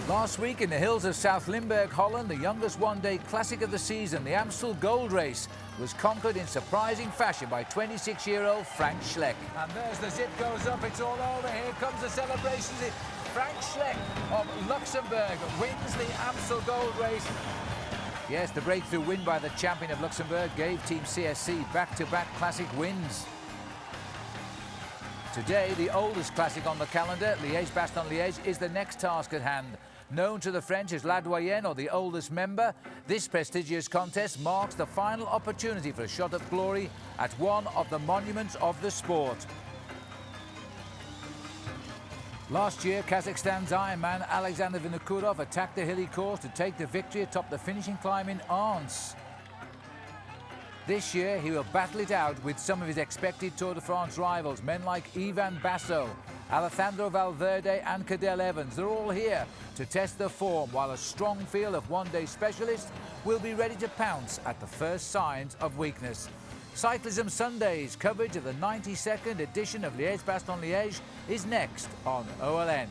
Last week in the hills of South Limburg, Holland, the youngest one-day classic of the season, the Amstel Gold Race, was conquered in surprising fashion by 26-year-old Frank Schleck. And there's the zip goes up, it's all over, here comes the celebrations. Frank Schleck of Luxembourg wins the Amstel Gold Race. Yes, the breakthrough win by the champion of Luxembourg gave Team CSC back-to-back classic wins. Today, the oldest classic on the calendar, Liege Bastogne Liege, is the next task at hand. Known to the French as La Doyenne, or the oldest member, this prestigious contest marks the final opportunity for a shot at glory at one of the monuments of the sport. Last year, Kazakhstan's Ironman Alexander Vinokurov attacked the hilly course to take the victory atop the finishing climb in Arns. This year, he will battle it out with some of his expected Tour de France rivals, men like Ivan Basso, Alejandro Valverde and Cadel Evans. They're all here to test their form, while a strong field of one-day specialists will be ready to pounce at the first signs of weakness. Cyclism Sundays coverage of the 92nd edition of Liege Bastogne Liege is next on OLN.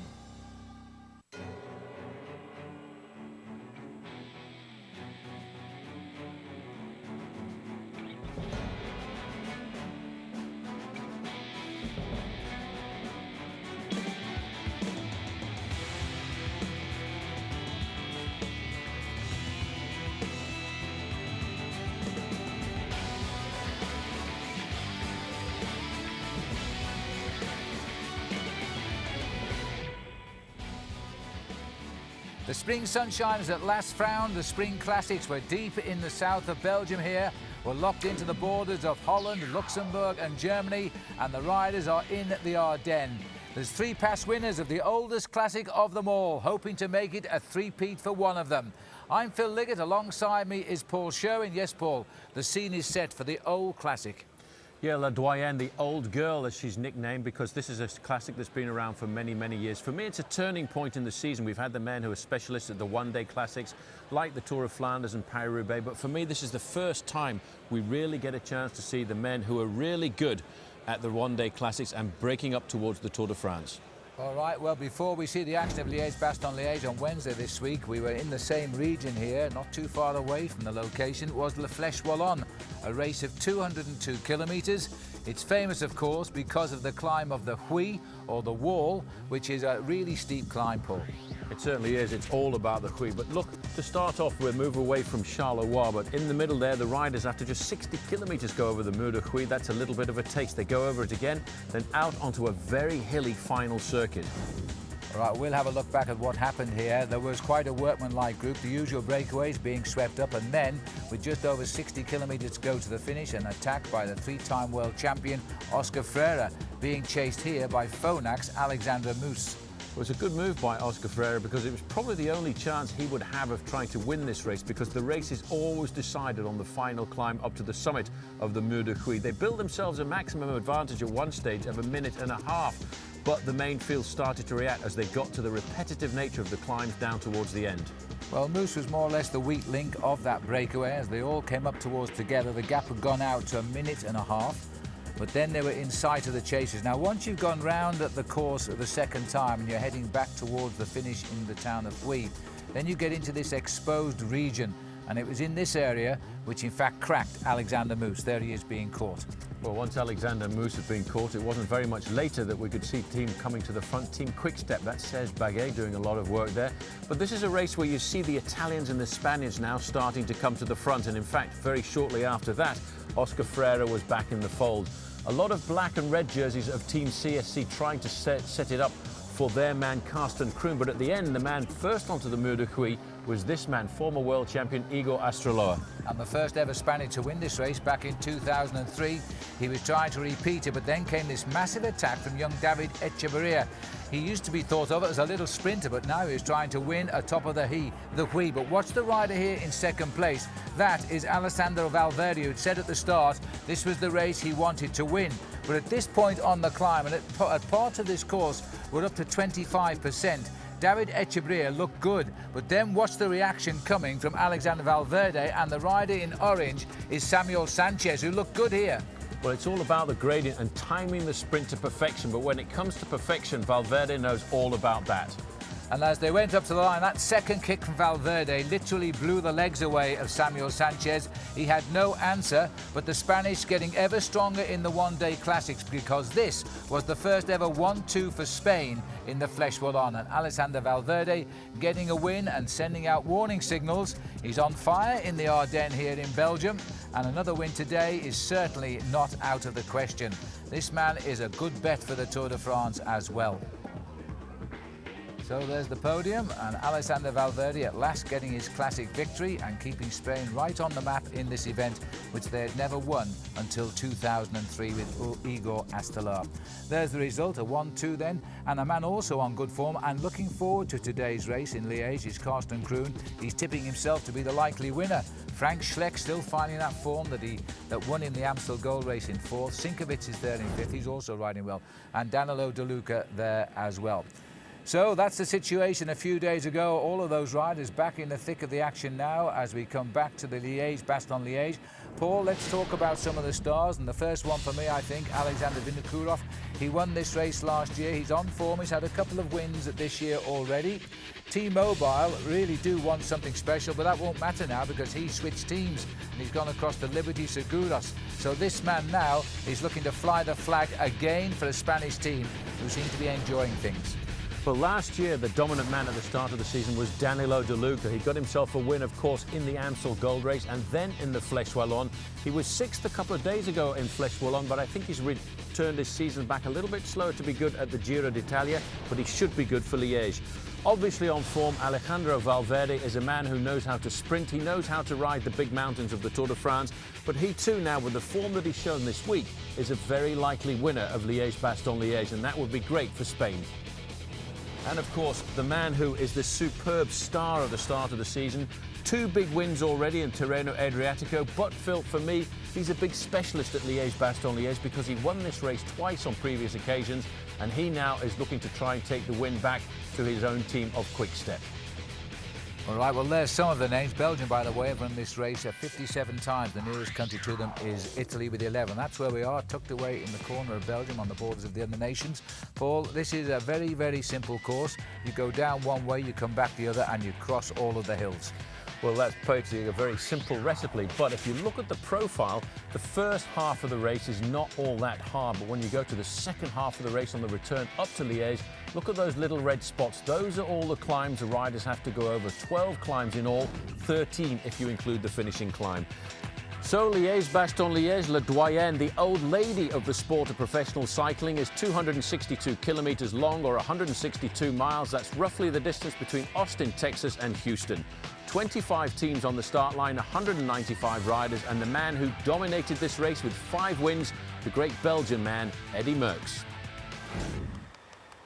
The spring sunshine has at last found the spring classics. We're deep in the south of Belgium here. We're locked into the borders of Holland, Luxembourg and Germany, and the riders are in the Ardennes. There's three past winners of the oldest classic of them all, hoping to make it a three-peat for one of them. I'm Phil Liggett, alongside me is Paul Sherwen. Yes, Paul, the scene is set for the old classic. Yeah, La Doyenne, the old girl, as she's nicknamed, because this is a classic that's been around for many, many years. For me, it's a turning point in the season. We've had the men who are specialists at the one-day classics, like the Tour of Flanders and Paris-Roubaix, but for me, this is the first time we really get a chance to see the men who are really good at the one-day classics and breaking up towards the Tour de France. All right, well, before we see the action of Liege Bastogne Liege on Wednesday this week, we were in the same region here, not too far away from the location. It was La Flèche Wallonne, a race of 202 kilometres. It's famous, of course, because of the climb of the Huy, or the wall, which is a really steep climb, Paul. It certainly is. It's all about the Huy. But look, to start off, we'll move away from Charleroi. But in the middle there, the riders, after just 60 kilometres, go over the Mur de Huy. That's a little bit of a taste. They go over it again, then out onto a very hilly final circuit. All right, we'll have a look back at what happened here. There was quite a workmanlike group, the usual breakaways being swept up, and then, with just over 60 kilometres to go to the finish, an attack by the three-time world champion Oscar Freire, being chased here by Phonac's Alexander Moos. It was a good move by Oscar Freire, because it was probably the only chance he would have of trying to win this race, because the race is always decided on the final climb up to the summit of the Mur de Huy. They built themselves a maximum advantage at one stage of 1.5 minutes, but the main field started to react as they got to the repetitive nature of the climbs down towards the end. Well, Moose was more or less the weak link of that breakaway. As they all came up towards together, the gap had gone out to 1.5 minutes, but then they were in sight of the chasers. Now, once you've gone round at the course the second time and you're heading back towards the finish in the town of Huy, then you get into this exposed region, and it was in this area which in fact cracked Alexander Moos. There he is being caught. Well, once Alexander Moos had been caught, it wasn't very much later that we could see team coming to the front, Team Quickstep. That's Serge Baguet doing a lot of work there. But this is a race where you see the Italians and the Spaniards now starting to come to the front, and in fact, very shortly after that, Oscar Freire was back in the fold. A lot of black and red jerseys of Team CSC trying to set it up for their man Carsten Kroon, but at the end, the man first onto the Mur de Huy was this man, former world champion Igor Astroloa. And the first ever Spaniard to win this race back in 2003. He was trying to repeat it, but then came this massive attack from young David Echeverria. He used to be thought of as a little sprinter, but now he's trying to win atop of the Huy. But watch the rider here in second place. That is Alessandro Valverde, who'd said at the start this was the race he wanted to win. But at this point on the climb, and at parts of this course, we're up to 25%. David Echeverria looked good, but then watch the reaction coming from Alexander Valverde, and the rider in orange is Samuel Sanchez, who looked good here. Well, it's all about the gradient and timing the sprint to perfection, but when it comes to perfection, Valverde knows all about that. And as they went up to the line, that second kick from Valverde literally blew the legs away of Samuel Sanchez. He had no answer, but the Spanish getting ever stronger in the one-day classics, because this was the first ever 1-2 for Spain in the Flèche Wallonne. And Alexander Valverde getting a win and sending out warning signals. He's on fire in the Ardennes here in Belgium, and another win today is certainly not out of the question. This man is a good bet for the Tour de France as well. So there's the podium, and Alexander Valverde at last getting his classic victory and keeping Spain right on the map in this event, which they had never won until 2003 with Igor Astelar. There's the result, a 1-2 then, and a man also on good form and looking forward to today's race in Liège is Karsten Kroon. He's tipping himself to be the likely winner. Frank Schleck still finding that form that won in the Amstel Gold Race in 4th. Sinkovic is there in 5th, he's also riding well, and Danilo De Luca there as well. So that's the situation a few days ago. All of those riders back in the thick of the action now as we come back to the Liege Bastogne Liege. Paul, let's talk about some of the stars, and the first one for me, I think, Alexander Vinokourov. He won this race last year. He's on form. He's had a couple of wins this year already. T-Mobile really do want something special, but that won't matter now because he switched teams and he's gone across to Liberty Seguros. So this man now is looking to fly the flag again for a Spanish team who seem to be enjoying things. Well, last year, the dominant man at the start of the season was Danilo De Luca. He got himself a win, of course, in the Amstel Gold Race and then in the Flèche Wallonne. He was 6th a couple of days ago in Flèche Wallonne, but I think he's returned his season back a little bit slower to be good at the Giro d'Italia, but he should be good for Liège. Obviously on form, Alejandro Valverde is a man who knows how to sprint. He knows how to ride the big mountains of the Tour de France, but he too now, with the form that he's shown this week, is a very likely winner of Liège Bastogne Liège, and that would be great for Spain. And of course, the man who is the superb star at the start of the season. 2 big wins already in Tirreno Adriatico, but Phil, for me, he's a big specialist at Liège Bastogne Liège because he won this race twice on previous occasions, and he now is looking to try and take the win back to his own team of Quick Step. All right, well, there's some of the names. Belgium, by the way, have run this race 57 times. The nearest country to them is Italy with 11. That's where we are, tucked away in the corner of Belgium on the borders of the other nations. Paul, this is a very, very simple course. You go down one way, you come back the other, and you cross all of the hills. Well, that's basically a very simple recipe, but if you look at the profile, the first half of the race is not all that hard, but when you go to the second half of the race on the return up to Liège, look at those little red spots. Those are all the climbs the riders have to go over. 12 climbs in all, 13 if you include the finishing climb. So Liège Bastogne Liège, La Doyenne, the old lady of the sport of professional cycling, is 262 kilometers long, or 162 miles. That's roughly the distance between Austin, Texas and Houston. 25 teams on the start line, 195 riders, and the man who dominated this race with 5 wins, the great Belgian man, Eddy Merckx.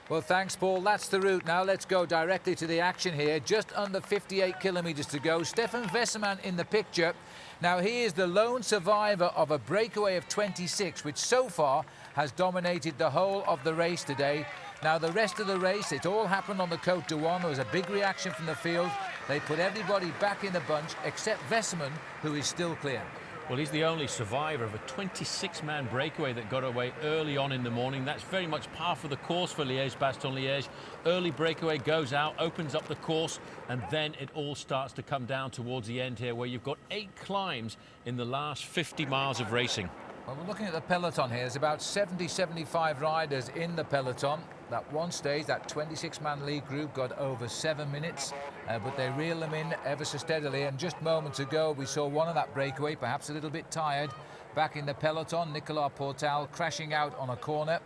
Well, thanks, Paul. That's the route. Now let's go directly to the action here. Just under 58 kilometres to go. Stefan Wessermann in the picture. Now, he is the lone survivor of a breakaway of 26, which so far has dominated the whole of the race today. Now, the rest of the race, it all happened on the Côte d'Or. There was a big reaction from the field. They put everybody back in the bunch, except Wessermann, who is still clear. Well, he's the only survivor of a 26-man breakaway that got away early on in the morning. That's very much par for the course for Liège Bastogne Liège. Early breakaway goes out, opens up the course, and then it all starts to come down towards the end here, where you've got 8 climbs in the last 50 miles of racing. Well, we're looking at the peloton here. There's about 70-75 riders in the peloton. That one stage, that 26-man lead group got over 7 minutes, but they reel them in ever so steadily. And just moments ago, we saw one of that breakaway, perhaps a little bit tired, back in the peloton. Nicolas Portal crashing out on a corner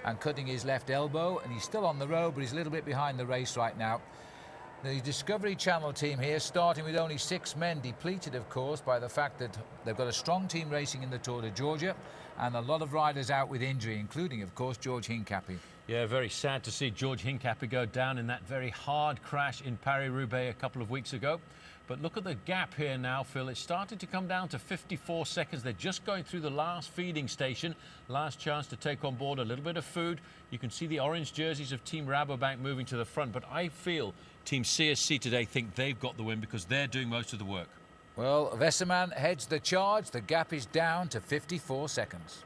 and cutting his left elbow. And he's still on the road, but he's a little bit behind the race right now. The Discovery Channel team here, starting with only 6 men, depleted, of course, by the fact that they've got a strong team racing in the Tour de Georgia and a lot of riders out with injury, including, of course, George Hincapie. Yeah, very sad to see George Hincapie go down in that very hard crash in Paris-Roubaix a couple of weeks ago. But look at the gap here now, Phil. It's starting to come down to 54 seconds. They're just going through the last feeding station. Last chance to take on board a little bit of food. You can see the orange jerseys of Team Rabobank moving to the front. But I feel Team CSC today think they've got the win because they're doing most of the work. Well, Wessermann heads the charge. The gap is down to 54 seconds.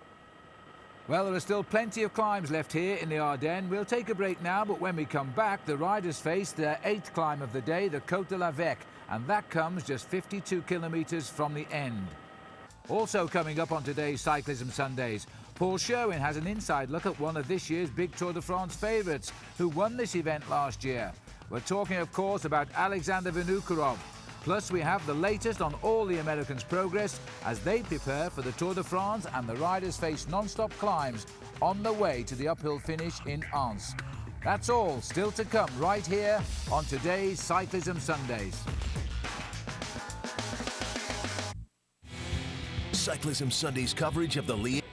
Well, there are still plenty of climbs left here in the Ardennes. We'll take a break now, but when we come back, the riders face their 8th climb of the day, the Côte de l'Arvec, and that comes just 52 kilometres from the end. Also coming up on today's Cyclism Sundays, Paul Sherwen has an inside look at one of this year's big Tour de France favourites, who won this event last year. We're talking, of course, about Alexander Vinokourov. Plus, we have the latest on all the Americans' progress as they prepare for the Tour de France, and the riders face non-stop climbs on the way to the uphill finish in Ans. That's all still to come right here on today's Cyclism Sundays. Cyclism Sundays coverage of the Liege.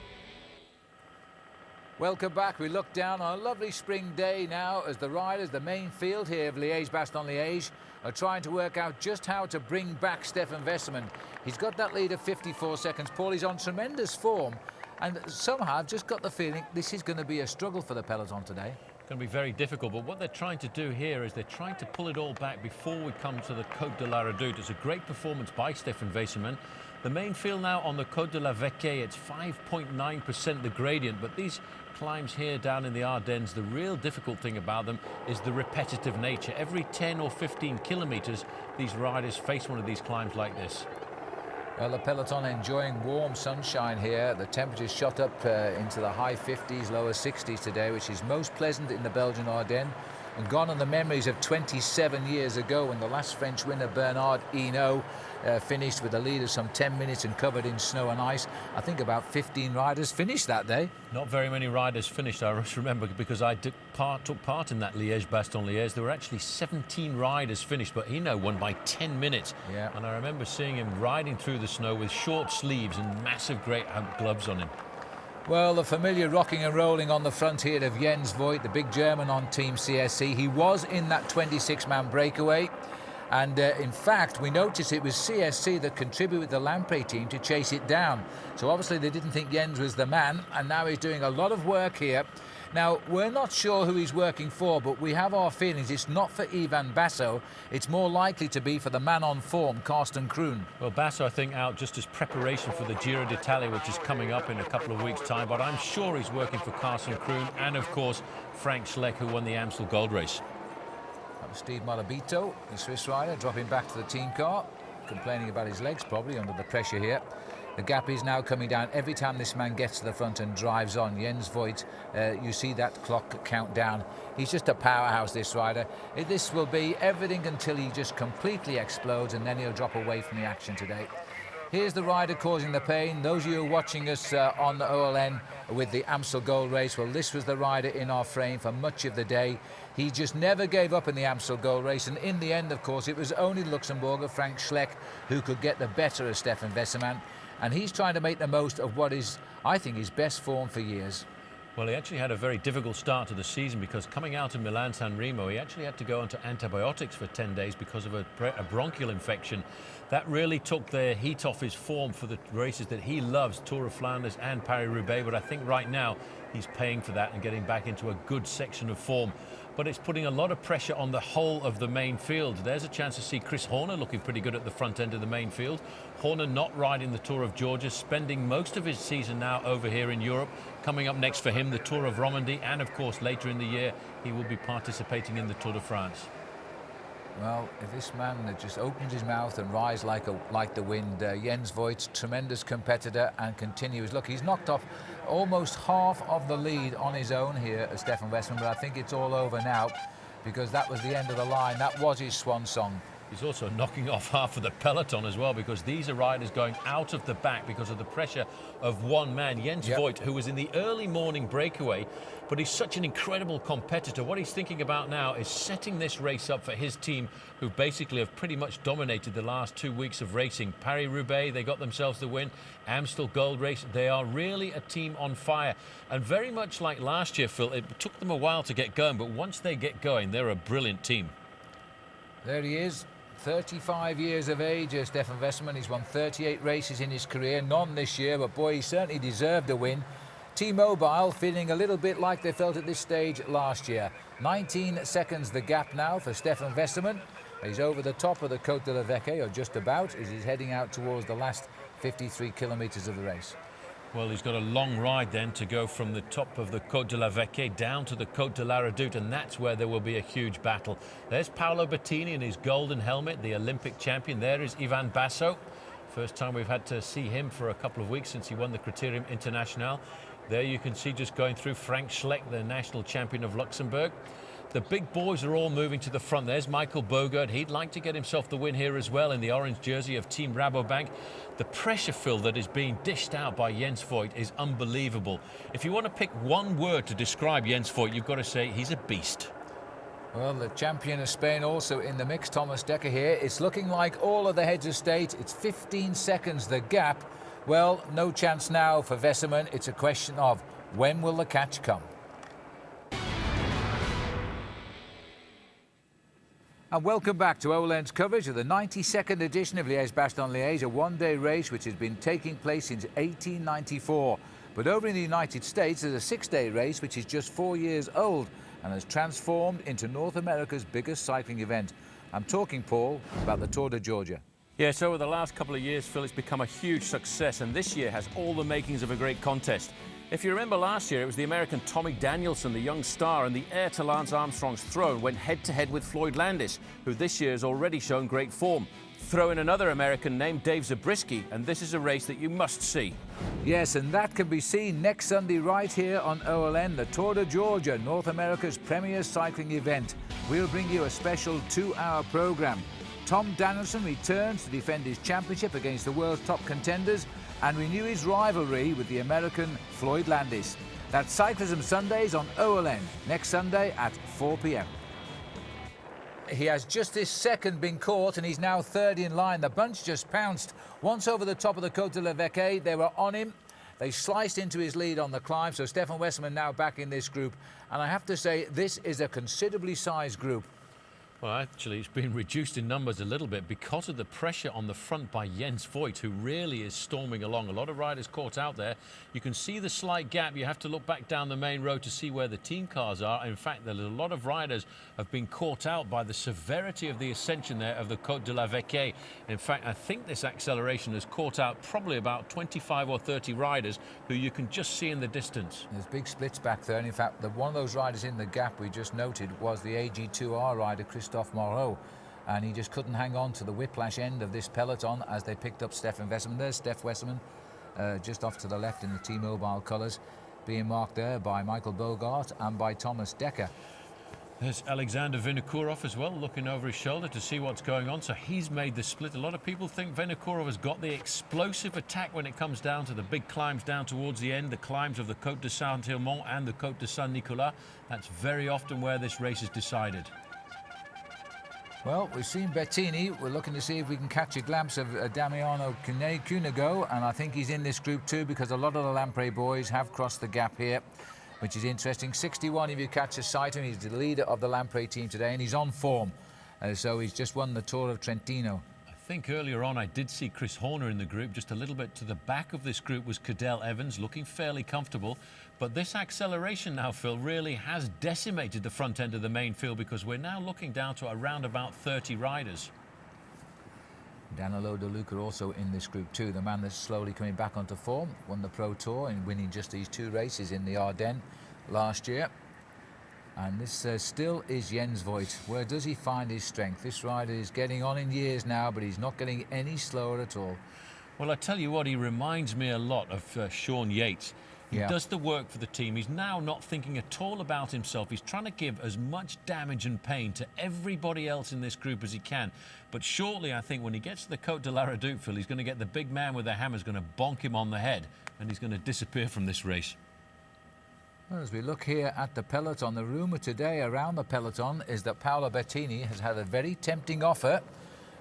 Welcome back. We look down on a lovely spring day now as the riders, the main field here of Liege Bastogne Liege, are trying to work out just how to bring back Stefan Weserman. He's got that lead of 54 seconds. Paul, he's on tremendous form, and somehow I've just got the feeling this is going to be a struggle for the peloton today. It's going to be very difficult, but what they're trying to do here is they're trying to pull it all back before we come to the Côte de la Redoute. It's a great performance by Stefan Weserman. The main field now on the Côte de l'Arvec, it's 5.9% the gradient, but these climbs here down in the Ardennes, the real difficult thing about them is the repetitive nature. Every 10 or 15 kilometres, these riders face one of these climbs like this. Well, the peloton enjoying warm sunshine here. The temperature's shot up into the high 50s, lower 60s today, which is most pleasant in the Belgian Ardennes. And gone are the memories of 27 years ago when the last French winner, Bernard Hinault, finished with a lead of some 10 minutes and covered in snow and ice. I think about 15 riders finished that day. Not very many riders finished, I just remember, because I took part in that Liege Bastogne Liege. There were actually 17 riders finished, but Hinault won by 10 minutes. Yeah. And I remember seeing him riding through the snow with short sleeves and massive great gloves on him. Well, the familiar rocking and rolling on the front here of Jens Voigt, the big German on Team CSC. He was in that 26-man breakaway. And in fact, we noticed it was CSC that contributed the Lamprey team to chase it down. So obviously they didn't think Jens was the man, and now he's doing a lot of work here. Now, we're not sure who he's working for, but we have our feelings it's not for Ivan Basso. It's more likely to be for the man on form, Carsten Kroon. Well, Basso, I think, out just as preparation for the Giro d'Italia, which is coming up in a couple of weeks' time. But I'm sure he's working for Carsten Kroon and, of course, Frank Schleck, who won the Amstel Gold Race. That was Steve Malabito, the Swiss rider, dropping back to the team car, complaining about his legs probably under the pressure here. The gap is now coming down every time this man gets to the front and drives on. Jens Voigt, you see that clock count down. He's just a powerhouse, this rider. This will be everything until he just completely explodes, and then he'll drop away from the action today. Here's the rider causing the pain. Those of you watching us on the OLN with the Amstel Gold Race, well, this was the rider in our frame for much of the day. He just never gave up in the Amstel Gold Race, and in the end, of course, it was only Luxembourger Frank Schleck who could get the better of Stefan Weserman, and he's trying to make the most of what is, I think, his best form for years. Well, he actually had a very difficult start to the season because coming out of Milan-San Remo, he actually had to go onto antibiotics for 10 days because of a bronchial infection. That really took the heat off his form for the races that he loves, Tour of Flanders and Paris-Roubaix. But I think right now he's paying for that and getting back into a good section of form. But it's putting a lot of pressure on the whole of the main field. There's a chance to see Chris Horner looking pretty good at the front end of the main field. Horner not riding the Tour of Georgia, spending most of his season now over here in Europe. Coming up next for him, the Tour of Romandy, and of course later in the year he will be participating in the Tour de France. Well, if this man just opens his mouth and rides like the wind, Jens Voigt, tremendous competitor and continues. Look, he's knocked off almost half of the lead on his own here at Stefan Weserman, but I think it's all over now because that was the end of the line. That was his swan song. He's also knocking off half of the peloton as well, because these are riders going out of the back because of the pressure of one man, Jens Voigt, who was in the early morning breakaway, but he's such an incredible competitor. What he's thinking about now is setting this race up for his team, who basically have pretty much dominated the last 2 weeks of racing. Paris-Roubaix, they got themselves the win. Amstel Gold Race, they are really a team on fire. And very much like last year, Phil, it took them a while to get going, but once they get going, they're a brilliant team. There he is. 35 years of age, Stefan Weserman. He's won 38 races in his career, none this year, but boy, he certainly deserved a win. T-Mobile feeling a little bit like they felt at this stage last year. 19 seconds the gap now for Stefan Weserman. He's over the top of the Côte de l'Arvec, or just about, as he's heading out towards the last 53 kilometres of the race. Well, he's got a long ride then to go from the top of the Côte de la Vecchie down to the Côte de la Redoute, and that's where there will be a huge battle. There's Paolo Bettini in his golden helmet, the Olympic champion. There is Ivan Basso. First time we've had to see him for a couple of weeks since he won the Criterium International. There you can see just going through Frank Schleck, the national champion of Luxembourg. The big boys are all moving to the front. There's Michael Bogert. He'd like to get himself the win here as well in the orange jersey of Team Rabobank. The pressure, Phil, that is being dished out by Jens Voigt is unbelievable. If you want to pick one word to describe Jens Voigt, you've got to say he's a beast. Well, the champion of Spain also in the mix, Thomas Dekker here. It's looking like all of the heads of state. It's 15 seconds the gap. Well, no chance now for Wesserman. It's a question of when will the catch come? And welcome back to Olen's coverage of the 92nd edition of Liege Bastogne Liege, a one-day race which has been taking place since 1894. But over in the United States, there's a six-day race which is just 4 years old and has transformed into North America's biggest cycling event. I'm talking, Paul, about the Tour de Georgia. Yes, over the last couple of years, Phil, it's become a huge success, and this year has all the makings of a great contest. If you remember last year, it was the American Tommy Danielson, the young star, and the heir to Lance Armstrong's throne went head-to-head with Floyd Landis, who this year has already shown great form. Throw in another American named Dave Zabriskie, and this is a race that you must see. Yes, and that can be seen next Sunday right here on OLN, the Tour de Georgia, North America's premier cycling event. We'll bring you a special 2-hour programme. Tom Danielson returns to defend his championship against the world's top contenders and renew his rivalry with the American Floyd Landis. That's Cyclism Sundays on OLN, next Sunday at 4 p.m. He has just this second been caught and he's now third in line. The bunch just pounced. Once over the top of the Côte de la Vecchie, they were on him. They sliced into his lead on the climb, so Stefan Wesserman now back in this group. And I have to say, this is a considerably sized group. Well, actually, it's been reduced in numbers a little bit because of the pressure on the front by Jens Voigt, who really is storming along. A lot of riders caught out there. You can see the slight gap. You have to look back down the main road to see where the team cars are. In fact, there's a lot of riders have been caught out by the severity of the ascension there of the Côte de la Vecchie. In fact, I think this acceleration has caught out probably about 25 or 30 riders who you can just see in the distance. There's big splits back there. And in fact, one of those riders in the gap we just noted was the AG2R rider, Christophe Moreau, and he just couldn't hang on to the whiplash end of this peloton as they picked up Stefan Wesserman. There's Steph Wesserman just off to the left in the T-Mobile colours, being marked there by Michael Bogart and by Thomas Dekker. There's Alexander Vinokourov as well, looking over his shoulder to see what's going on. So he's made the split. A lot of people think Vinokourov has got the explosive attack when it comes down to the big climbs down towards the end, the climbs of the Côte de Saint-Hilmont and the Côte de Saint-Nicolas. That's very often where this race is decided. Well, we've seen Bettini. We're looking to see if we can catch a glimpse of Damiano Cunego, and I think he's in this group too because a lot of the Lampre boys have crossed the gap here, which is interesting. 61 if you catch a sight of him. He's the leader of the Lampre team today, and he's on form. So he's just won the Tour of Trentino. I think earlier on I did see Chris Horner in the group. Just a little bit to the back of this group was Cadel Evans, looking fairly comfortable. But this acceleration now, Phil, really has decimated the front end of the main field because we're now looking down to around about 30 riders. Danilo De Luca also in this group too, the man that's slowly coming back onto form. Won the Pro Tour and winning just these 2 races in the Ardennes last year. And this still is Jens Voigt. Where does he find his strength? This rider is getting on in years now, but he's not getting any slower at all. Well, I tell you what, he reminds me a lot of Sean Yates. He does the work for the team. He's now not thinking at all about himself. He's trying to give as much damage and pain to everybody else in this group as he can. But shortly, I think, when he gets to the Côte de la Redoute, Phil, he's going to get the big man with the hammer, is going to bonk him on the head, and he's going to disappear from this race. Well, as we look here at the peloton, the rumour today around the peloton is that Paolo Bettini has had a very tempting offer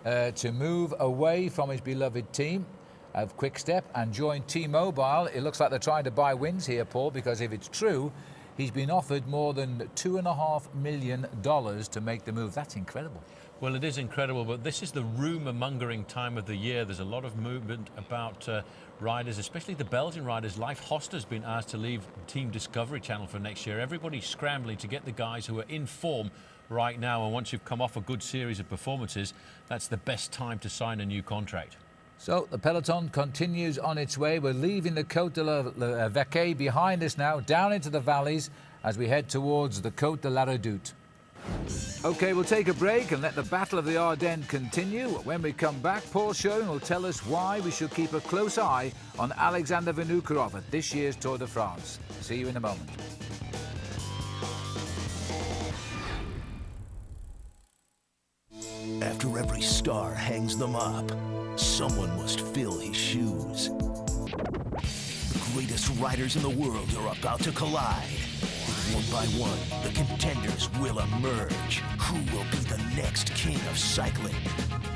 to move away from his beloved team of Quick Step and join T-Mobile. It looks like they're trying to buy wins here, Paul, because if it's true, he's been offered more than $2.5 million to make the move. That's incredible. Well, it is incredible, but this is the rumour-mongering time of the year. There's a lot of movement about riders, especially the Belgian riders. Leif Hoster's been asked to leave Team Discovery Channel for next year. Everybody's scrambling to get the guys who are in form right now, and once you've come off a good series of performances, that's the best time to sign a new contract. So the peloton continues on its way. We're leaving the Côte de la Vecchie behind us now, down into the valleys as we head towards the Côte de la Redoute. OK, we'll take a break and let the Battle of the Ardennes continue. When we come back, Paul Sherwen will tell us why we should keep a close eye on Alexander Vinokourov at this year's Tour de France. See you in a moment. After every star hangs them up, someone must fill his shoes. The greatest riders in the world are about to collide. One by one, the contenders will emerge. Who will be the next king of cycling?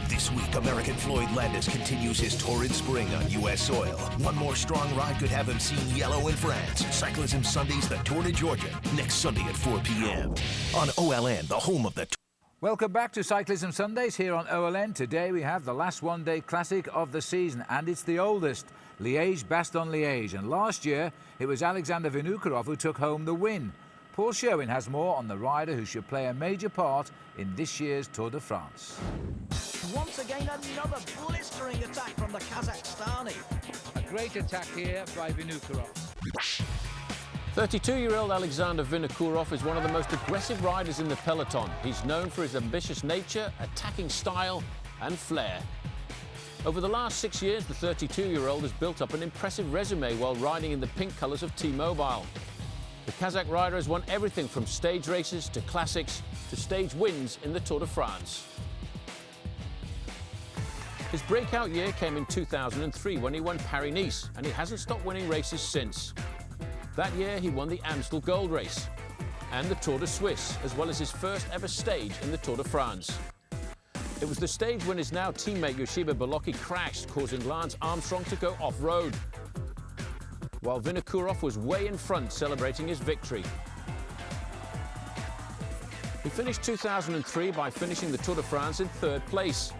This week, American Floyd Landis continues his torrid spring on U.S. soil. One more strong ride could have him seen yellow in France. Cyclism Sundays, the Tour de Georgia, next Sunday at 4 p.m. on OLN, the home of the Tour. Welcome back to Cyclism Sundays here on OLN. Today we have the last one-day classic of the season, and it's the oldest, Liege Bastogne Liege. And last year, it was Alexander Vinokourov who took home the win. Paul Sherwen has more on the rider who should play a major part in this year's Tour de France. Once again, another blistering attack from the Kazakhstani. A great attack here by Vinokourov. 32-year-old Alexander Vinokourov is one of the most aggressive riders in the peloton. He's known for his ambitious nature, attacking style and flair. Over the last 6 years, the 32-year-old has built up an impressive resume while riding in the pink colours of T-Mobile. The Kazakh rider has won everything from stage races to classics to stage wins in the Tour de France. His breakout year came in 2003 when he won Paris-Nice, and he hasn't stopped winning races since. That year, he won the Amstel Gold Race and the Tour de Suisse, as well as his first ever stage in the Tour de France. It was the stage when his now teammate Yoshiba Bolocki crashed, causing Lance Armstrong to go off-road, while Vinokourov was way in front celebrating his victory. He finished 2003 by finishing the Tour de France in third place.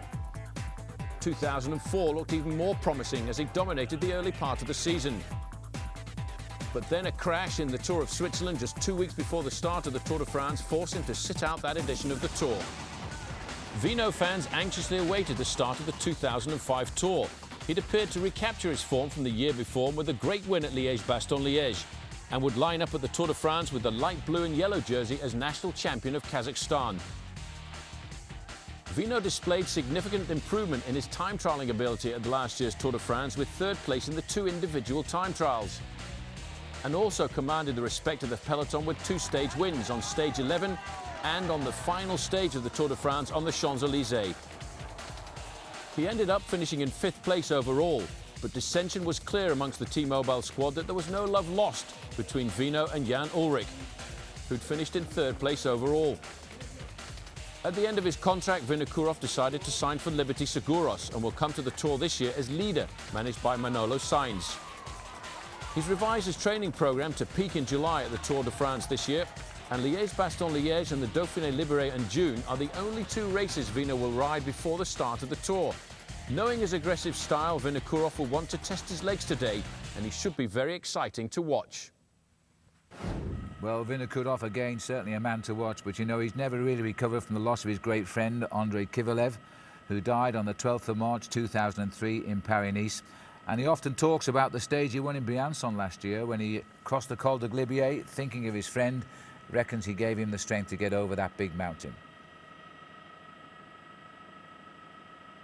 2004 looked even more promising as he dominated the early part of the season. But then a crash in the Tour of Switzerland just 2 weeks before the start of the Tour de France forced him to sit out that edition of the Tour. Vino fans anxiously awaited the start of the 2005 Tour. He'd appeared to recapture his form from the year before with a great win at Liege Bastogne Liege, and would line up at the Tour de France with the light blue and yellow jersey as national champion of Kazakhstan. Vino displayed significant improvement in his time trialling ability at last year's Tour de France, with third place in the 2 individual time trials, and also commanded the respect of the peloton with 2 stage wins on stage 11 and on the final stage of the Tour de France on the Champs-Élysées. He ended up finishing in 5th place overall, but dissension was clear amongst the T-Mobile squad that there was no love lost between Vino and Jan Ullrich, who'd finished in 3rd place overall. At the end of his contract, Vinokourov decided to sign for Liberty Seguros and will come to the Tour this year as leader, managed by Manolo Sainz. He's revised his training program to peak in July at the Tour de France this year, and Liege Bastogne Liege and the Dauphiné Libéré in June are the only 2 races Vino will ride before the start of the Tour. Knowing his aggressive style, Vinokourov will want to test his legs today, and he should be very exciting to watch. Well, Vinokourov again, certainly a man to watch, but you know he's never really recovered from the loss of his great friend Andrei Kovalev, who died on the 12th of March 2003 in Paris-Nice. And he often talks about the stage he won in Briançon last year when he crossed the Col de Glibier, thinking of his friend, reckons he gave him the strength to get over that big mountain.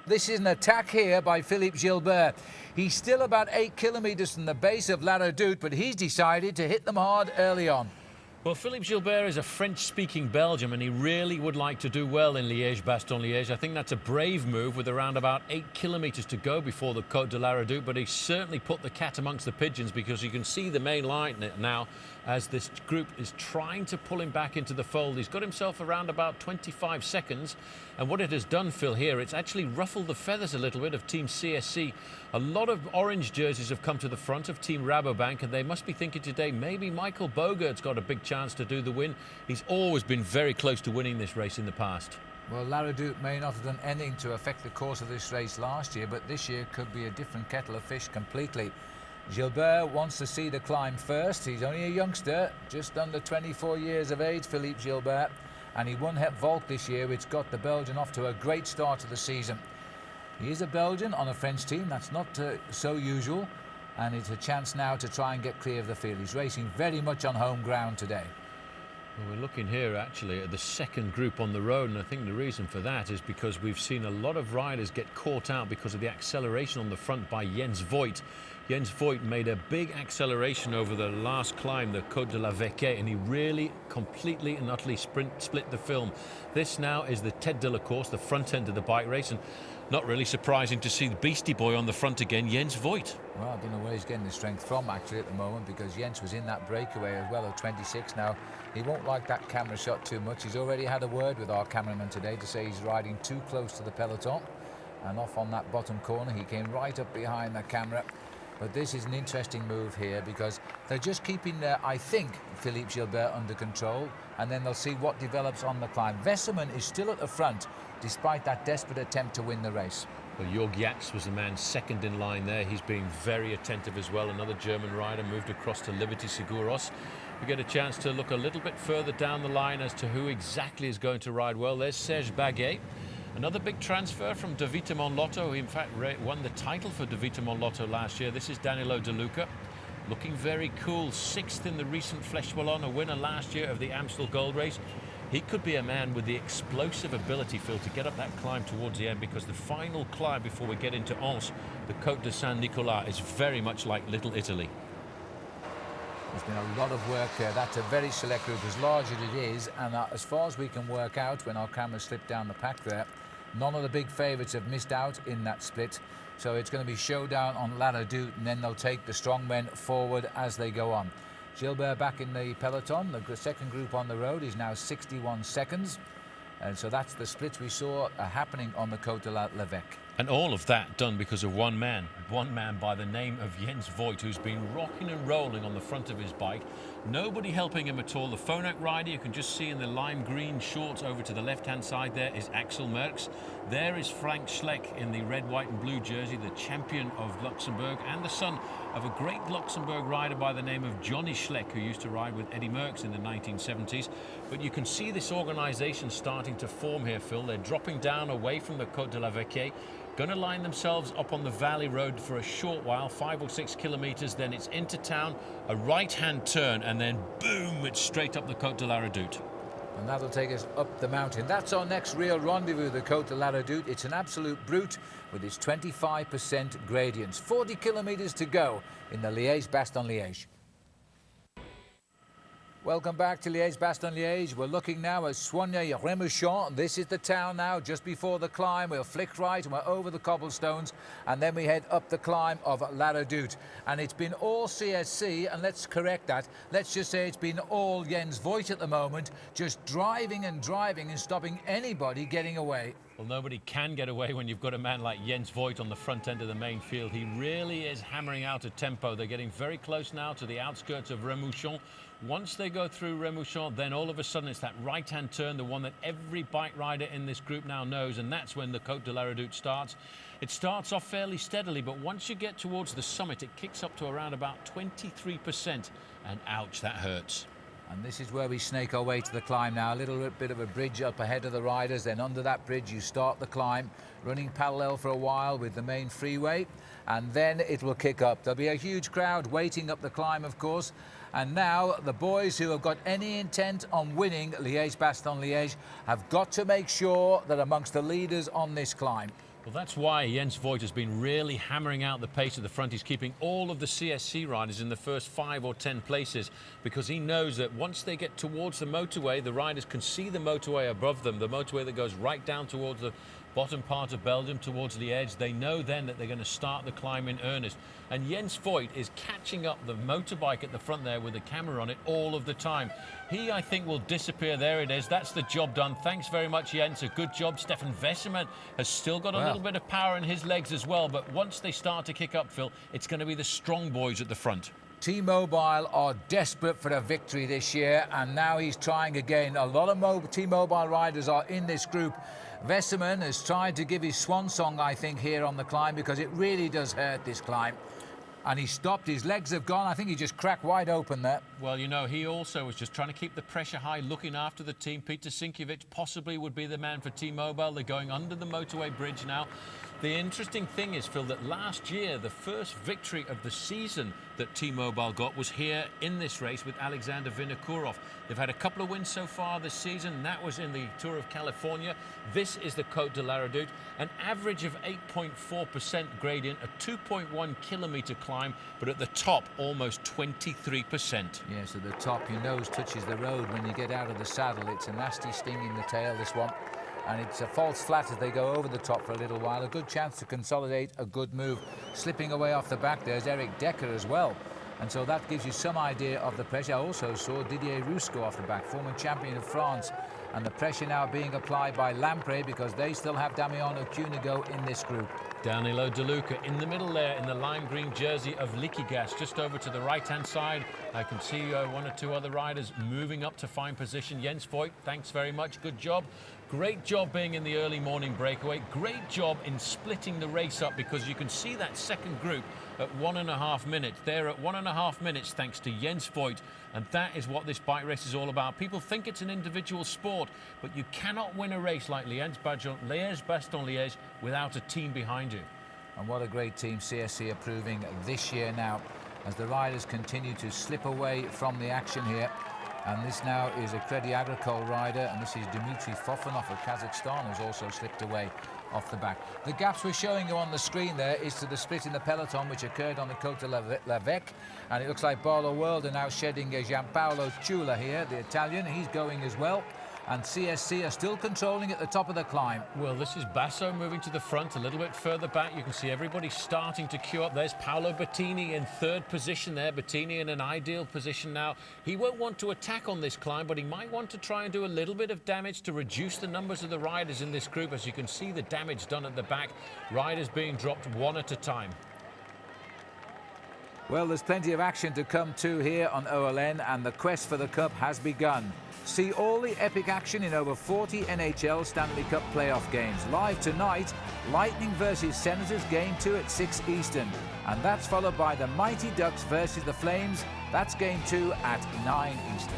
This is an attack here by Philippe Gilbert. He's still about 8 kilometres from the base of La Redoute, but he's decided to hit them hard early on. Well, Philippe Gilbert is a French-speaking Belgian, and he really would like to do well in Liege Bastogne Liege. I think that's a brave move with around about 8 kilometres to go before the Côte de la Redoute, but he certainly put the cat amongst the pigeons, because you can see the main line now as this group is trying to pull him back into the fold. He's got himself around about 25 seconds, and what it has done, Phil, here, it's actually ruffled the feathers a little bit of Team CSC. A lot of orange jerseys have come to the front of Team Rabobank, and they must be thinking today maybe Michael Bogert's got a big chance to do the win. He's always been very close to winning this race in the past. Well, La Redoute may not have done anything to affect the course of this race last year, but this year could be a different kettle of fish completely. Gilbert wants to see the climb first. He's only a youngster, just under 24 years of age, Philippe Gilbert, and he won Het Volk this year, which got the Belgian off to a great start to the season. He is a Belgian on a French team. That's not so usual. And it's a chance now to try and get clear of the field. He's racing very much on home ground today. Well, we're looking here actually at the second group on the road, and I think the reason for that is because we've seen a lot of riders get caught out because of the acceleration on the front by Jens Voigt. Jens Voigt made a big acceleration over the last climb, the Côte de la Vecquet, and he really completely and utterly split the film. This now is the tête de la course, the front end of the bike race, and not really surprising to see the beastie boy on the front again, Jens Voigt. Well, I don't know where he's getting the strength from actually at the moment, because Jens was in that breakaway as well at 26 now. He won't like that camera shot too much. He's already had a word with our cameraman today to say he's riding too close to the peloton. And off on that bottom corner, he came right up behind the camera. But this is an interesting move here because they're just keeping, I think, Philippe Gilbert under control, and then they'll see what develops on the climb. Wesserman is still at the front, despite that desperate attempt to win the race. Well, Jörg Jacks was the man second in line there. He's being very attentive as well. Another German rider moved across to Liberty Seguros. We get a chance to look a little bit further down the line as to who exactly is going to ride well. There's Serge Baguet. Another big transfer from De Vita Monlotto, who in fact won the title for De Vita Monlotto last year. This is Danilo De Luca, looking very cool. 6th in the recent Flèche Wallonne, a winner last year of the Amstel Gold Race. He could be a man with the explosive ability, Phil, to get up that climb towards the end, because the final climb before we get into Anse, the Côte de Saint-Nicolas, is very much like Little Italy. There's been a lot of work there. That's a very select group, as large as it is, and as far as we can work out when our camera slipped down the pack there, none of the big favourites have missed out in that split. So it's going to be showdown on La Redoute, and then they'll take the strong men forward as they go on. Gilbert back in the peloton. The second group on the road is now 61 seconds. And so that's the split we saw happening on the Côte de la Vecquet. And all of that done because of one man by the name of Jens Voigt, who's been rocking and rolling on the front of his bike. Nobody helping him at all. The Phonak rider you can just see in the lime green shorts over to the left-hand side there is Axel Merckx. There is Frank Schleck in the red, white and blue jersey, the champion of Luxembourg and the son of a great Luxembourg rider by the name of Johnny Schleck, who used to ride with Eddy Merckx in the 1970s. But you can see this organisation starting to form here, Phil. They're dropping down away from the Côte de la Vecquet, going to line themselves up on the valley road for a short while, 5 or 6 kilometres, then it's into town, a right-hand turn, and then boom, it's straight up the Côte de la Redoute. And that'll take us up the mountain. That's our next real rendezvous, the Côte de la Redoute. It's an absolute brute with its 25% gradients. 40 kilometres to go in the Liege Bastogne Liege. Welcome back to Liege Bastogne Liege. We're looking now at Soignies-Remouchon. This is the town now, just before the climb. We'll flick right and we're over the cobblestones, and then we head up the climb of La Redoute. And it's been all CSC, and let's correct that. Let's just say it's been all Jens Voigt at the moment, just driving and stopping anybody getting away. Well, nobody can get away when you've got a man like Jens Voigt on the front end of the main field. He really is hammering out a tempo. They're getting very close now to the outskirts of Remouchon. Once they go through Remouchon, then all of a sudden it's that right-hand turn, the one that every bike rider in this group now knows, and that's when the Côte de la Redoute starts. It starts off fairly steadily, but once you get towards the summit, it kicks up to around about 23%, and ouch, that hurts. And this is where we snake our way to the climb now. A little bit of a bridge up ahead of the riders. Then under that bridge, you start the climb, running parallel for a while with the main freeway. And then it will kick up. There'll be a huge crowd waiting up the climb, of course. And now the boys who have got any intent on winning Liege Bastogne Liege have got to make sure that amongst the leaders on this climb. Well, that's why Jens Voigt has been really hammering out the pace at the front. He's keeping all of the CSC riders in the first 5 or 10 places, because he knows that once they get towards the motorway, the riders can see the motorway above them, the motorway that goes right down towards the bottom part of Belgium, towards the edge. They know then that they're going to start the climb in earnest. And Jens Voigt is catching up the motorbike at the front there with the camera on it all of the time. He, I think, will disappear. There it is. That's the job done. Thanks very much, Jens. A good job. Stefan Wesserman has still got a little bit of power in his legs as well. But once they start to kick up, Phil, it's going to be the strong boys at the front. T-Mobile are desperate for a victory this year, and now he's trying again. A lot of T-Mobile riders are in this group. Wesserman has tried to give his swan song, I think, here on the climb, because it really does hurt, this climb. And he stopped. His legs have gone. I think he just cracked wide open there. Well, you know, he also was just trying to keep the pressure high, looking after the team. Peter Sinkiewicz possibly would be the man for T-Mobile. They're going under the motorway bridge now. The interesting thing is, Phil, that last year, the first victory of the season that T-Mobile got was here in this race with Alexander Vinokourov. They've had a couple of wins so far this season, and that was in the Tour of California. This is the Côte de la Redoute, an average of 8.4% gradient, a 2.1 kilometre climb, but at the top, almost 23%. Yes, at the top, your nose touches the road when you get out of the saddle. It's a nasty sting in the tail, this one. And it's a false flat as they go over the top for a little while. A good chance to consolidate a good move. Slipping away off the back, there's Eric Decker as well. And so that gives you some idea of the pressure. I also saw Didier Rousseau go off the back, former champion of France. And the pressure now being applied by Lampre because they still have Damiano Cunego in this group. Danilo De Luca in the middle there in the lime green jersey of Liquigas, just over to the right-hand side. I can see one or two other riders moving up to fine position. Jens Voigt, thanks very much. Good job. Great job being in the early morning breakaway. Great job in splitting the race up because you can see that second group at 1.5 minutes. They're at 1.5 minutes thanks to Jens Voigt. And that is what this bike race is all about. People think it's an individual sport, but you cannot win a race like Liege Bastogne Liege without a team behind you. And what a great team CSC are proving this year now as the riders continue to slip away from the action here. And this now is a Crédit Agricole rider, and this is Dmitry Fofanov of Kazakhstan, who's also slipped away off the back. The gaps we're showing you on the screen there is to the split in the peloton which occurred on the Côte de l'Avec, and it looks like Barlow World are now shedding Gianpaolo Ciulla here, the Italian. He's going as well. And CSC are still controlling at the top of the climb. Well, this is Basso moving to the front a little bit further back. You can see everybody starting to queue up. There's Paolo Bettini in third position there. Bettini in an ideal position now. He won't want to attack on this climb, but he might want to try and do a little bit of damage to reduce the numbers of the riders in this group. As you can see, the damage done at the back. Riders being dropped one at a time. Well, there's plenty of action to come to here on OLN, and the quest for the Cup has begun. See all the epic action in over 40 NHL Stanley Cup playoff games. Live tonight, Lightning versus Senators, Game 2 at 6 Eastern. And that's followed by the Mighty Ducks versus the Flames. That's Game 2 at 9 Eastern.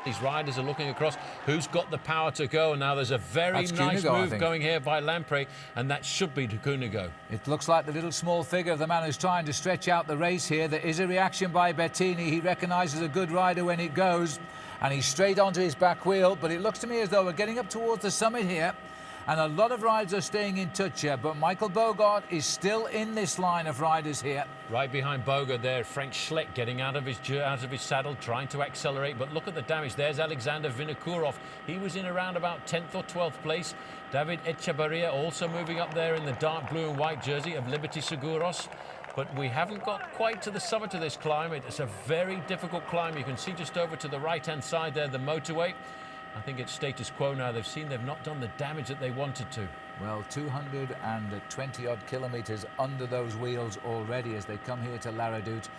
These riders are looking across who's got the power to go, and now there's a very nice move going here by Lampre, and that should be to Cunego. It looks like the little small figure of the man who's trying to stretch out the race here. There is a reaction by Bettini. He recognises a good rider when it goes, and he's straight onto his back wheel, but it looks to me as though we're getting up towards the summit here. And a lot of riders are staying in touch here, but Michael Bogart is still in this line of riders here. Right behind Bogart there, Frank Schleck getting out of his saddle, trying to accelerate, but look at the damage. There's Alexander Vinokourov. He was in around about 10th or 12th place. David Echevarria also moving up there in the dark blue and white jersey of Liberty Seguros. But we haven't got quite to the summit of this climb. It's a very difficult climb. You can see just over to the right-hand side there, the motorway. I think it's status quo now. They've not done the damage that they wanted to. Well, 220-odd kilometres under those wheels already as they come here to La Redoute.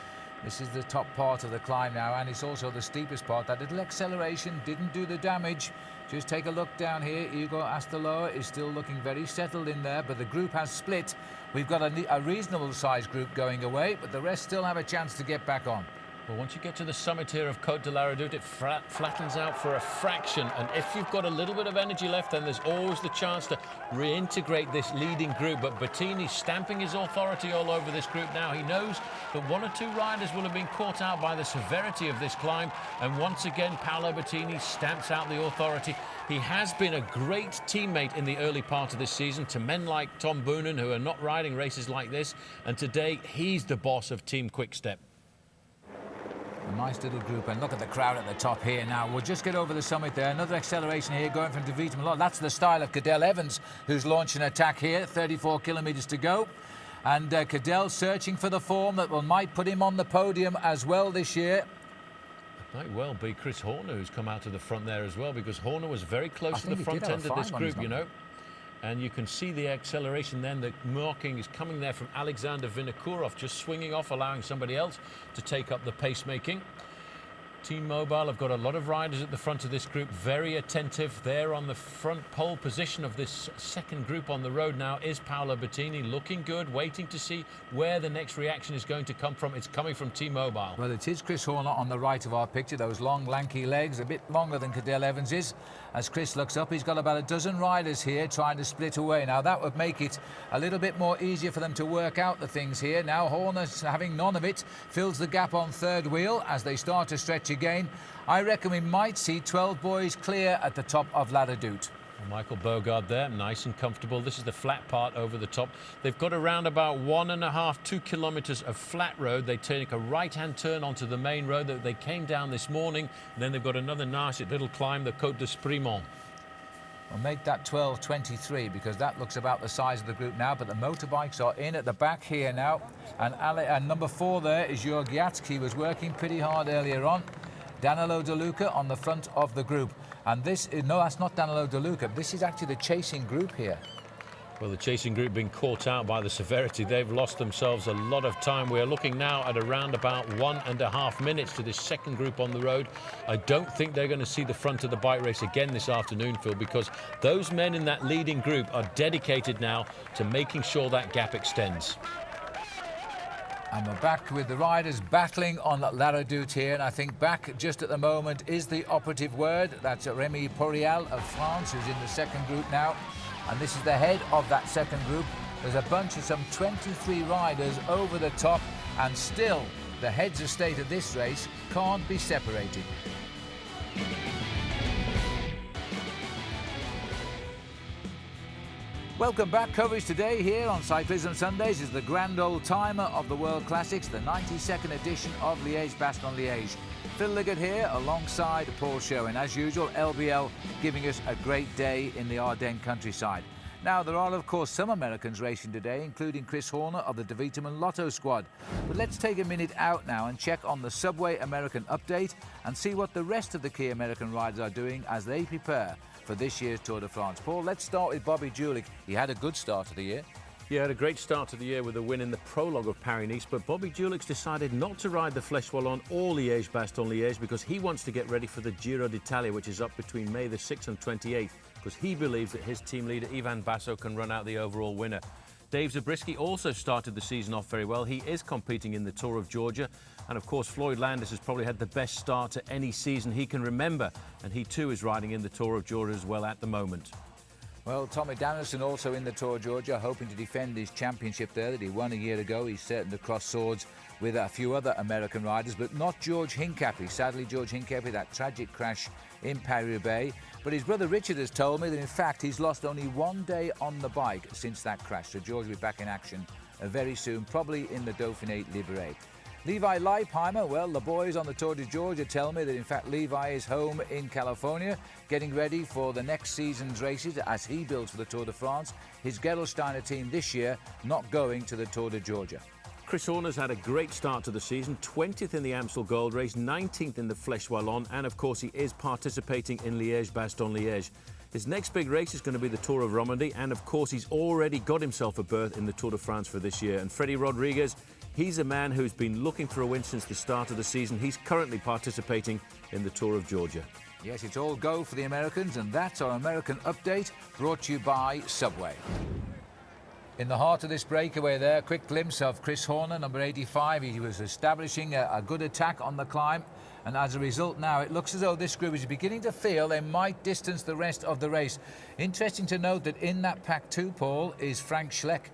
This is the top part of the climb now, and it's also the steepest part. That little acceleration didn't do the damage. Just take a look down here. Igor Astaloa is still looking very settled in there, but the group has split. We've got a reasonable-sized group going away, but the rest still have a chance to get back on. Well, once you get to the summit here of Côte de la Redoute, it flattens out for a fraction. And if you've got a little bit of energy left, then there's always the chance to reintegrate this leading group. But Bettini's stamping his authority all over this group now. He knows that one or two riders will have been caught out by the severity of this climb. And once again, Paolo Bettini stamps out the authority. He has been a great teammate in the early part of this season to men like Tom Boonen, who are not riding races like this. And today, he's the boss of Team Quickstep. A nice little group, and look at the crowd at the top here now. We'll just get over the summit there. Another acceleration here going from De Vries to Malone. That's the style of Cadel Evans, who's launched an attack here. 34 kilometres to go. And Cadel searching for the form that might put him on the podium as well this year. It might well be Chris Horner who's come out to the front there as well, because Horner was very close to the front end of this group, you know. And you can see the acceleration then. The marking is coming there from Alexander Vinokourov, just swinging off, allowing somebody else to take up the pacemaking. Team Mobile have got a lot of riders at the front of this group, very attentive. There on the front pole position of this second group on the road now is Paolo Bettini, looking good, waiting to see where the next reaction is going to come from. It's coming from Team Mobile. Well, it is Chris Horner on the right of our picture, those long, lanky legs, a bit longer than Cadell Evans's. As Chris looks up, he's got about a dozen riders here trying to split away. Now, that would make it a little bit more easier for them to work out the things here. Now, Horner's having none of it, fills the gap on third wheel as they start to stretch again. I reckon we might see 12 boys clear at the top of La Redoute. Michael Bogard there, nice and comfortable. This is the flat part over the top. They've got around about 1.5 to 2 kilometres of flat road. They take a right-hand turn onto the main road that they came down this morning. And then they've got another nasty little climb, the Côte de Sprimont. We'll make that 12:23 because that looks about the size of the group now, but the motorbikes are in at the back here now. And number 4 there is Jörg Jatsk. He was working pretty hard earlier on. Danilo De Luca on the front of the group. And this is, no, that's not Danilo De Luca. This is actually the chasing group here. Well, the chasing group being caught out by the severity. They've lost themselves a lot of time. We're looking now at around about 1.5 minutes to this second group on the road. I don't think they're going to see the front of the bike race again this afternoon, Phil, because those men in that leading group are dedicated now to making sure that gap extends. And we're back with the riders battling on La Redoute here, and I think back just at the moment is the operative word. That's Rémi Porial of France, who's in the second group now. And this is the head of that second group. There's a bunch of some 23 riders over the top, and still the heads of state of this race can't be separated. Welcome back. Coverage today here on Cyclism Sundays is the grand old timer of the World Classics, the 92nd edition of Liege Bastogne Liege. Phil Liggett here alongside Paul Sherwen. As usual, LBL giving us a great day in the Ardennes countryside. Now, there are, of course, some Americans racing today, including Chris Horner of the De Vitamin Lotto squad. But let's take a minute out now and check on the Subway American update and see what the rest of the key American riders are doing as they prepare for this year's Tour de France. Paul, let's start with Bobby Julich. He had a good start to the year. Yeah, had a great start to the year with a win in the prologue of Paris-Nice, but Bobby Julich decided not to ride the Flèche Wallonne or Liège Bastogne Liège because he wants to get ready for the Giro d'Italia, which is up between May the 6th and 28th, because he believes that his team leader Ivan Basso can run out the overall winner. Dave Zabriskie also started the season off very well. He is competing in the Tour of Georgia. And of course, Floyd Landis has probably had the best start to any season he can remember. And he too is riding in the Tour of Georgia as well at the moment. Well, Tommy Danielson also in the Tour of Georgia, hoping to defend his championship there that he won a year ago. He's certain to cross swords with a few other American riders, but not George Hincapie. Sadly, George Hincapie, that tragic crash in Paris-Roubaix. But his brother Richard has told me that, in fact, he's lost only one day on the bike since that crash. So George will be back in action very soon, probably in the Dauphiné Libéré. Levi Leipheimer, well, the boys on the Tour de Georgia tell me that, in fact, Levi is home in California, getting ready for the next season's races as he builds for the Tour de France. His Gerolsteiner team this year not going to the Tour de Georgia. Chris Horner's had a great start to the season, 20th in the Amstel Gold Race, 19th in the Flèche Wallonne, and of course he is participating in Liège Bastogne Liège. His next big race is going to be the Tour of Romandy, and of course he's already got himself a berth in the Tour de France for this year. And Freddie Rodriguez, he's a man who's been looking for a win since the start of the season. He's currently participating in the Tour of Georgia. Yes, it's all go for the Americans, and that's our American update, brought to you by Subway. In the heart of this breakaway there, a quick glimpse of Chris Horner, number 85. He was establishing a good attack on the climb, and as a result now it looks as though this group is beginning to feel they might distance the rest of the race. Interesting to note that in that pack too, Paul, is Frank Schleck.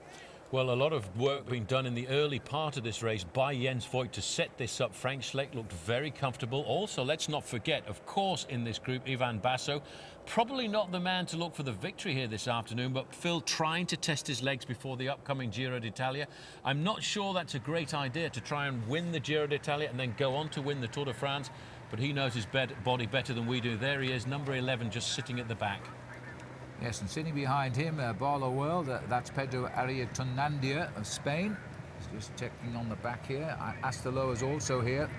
Well, a lot of work being done in the early part of this race by Jens Voigt to set this up. Frank Schleck looked very comfortable. Also, let's not forget, of course, in this group, Ivan Basso. Probably not the man to look for the victory here this afternoon, but Phil trying to test his legs before the upcoming Giro d'Italia. I'm not sure that's a great idea to try and win the Giro d'Italia and then go on to win the Tour de France, but he knows his body better than we do. There he is, number 11, just sitting at the back. Yes, and sitting behind him, Barlow World, that's Pedro Ariatonandia of Spain. He's just checking on the back here. Astelo is also here,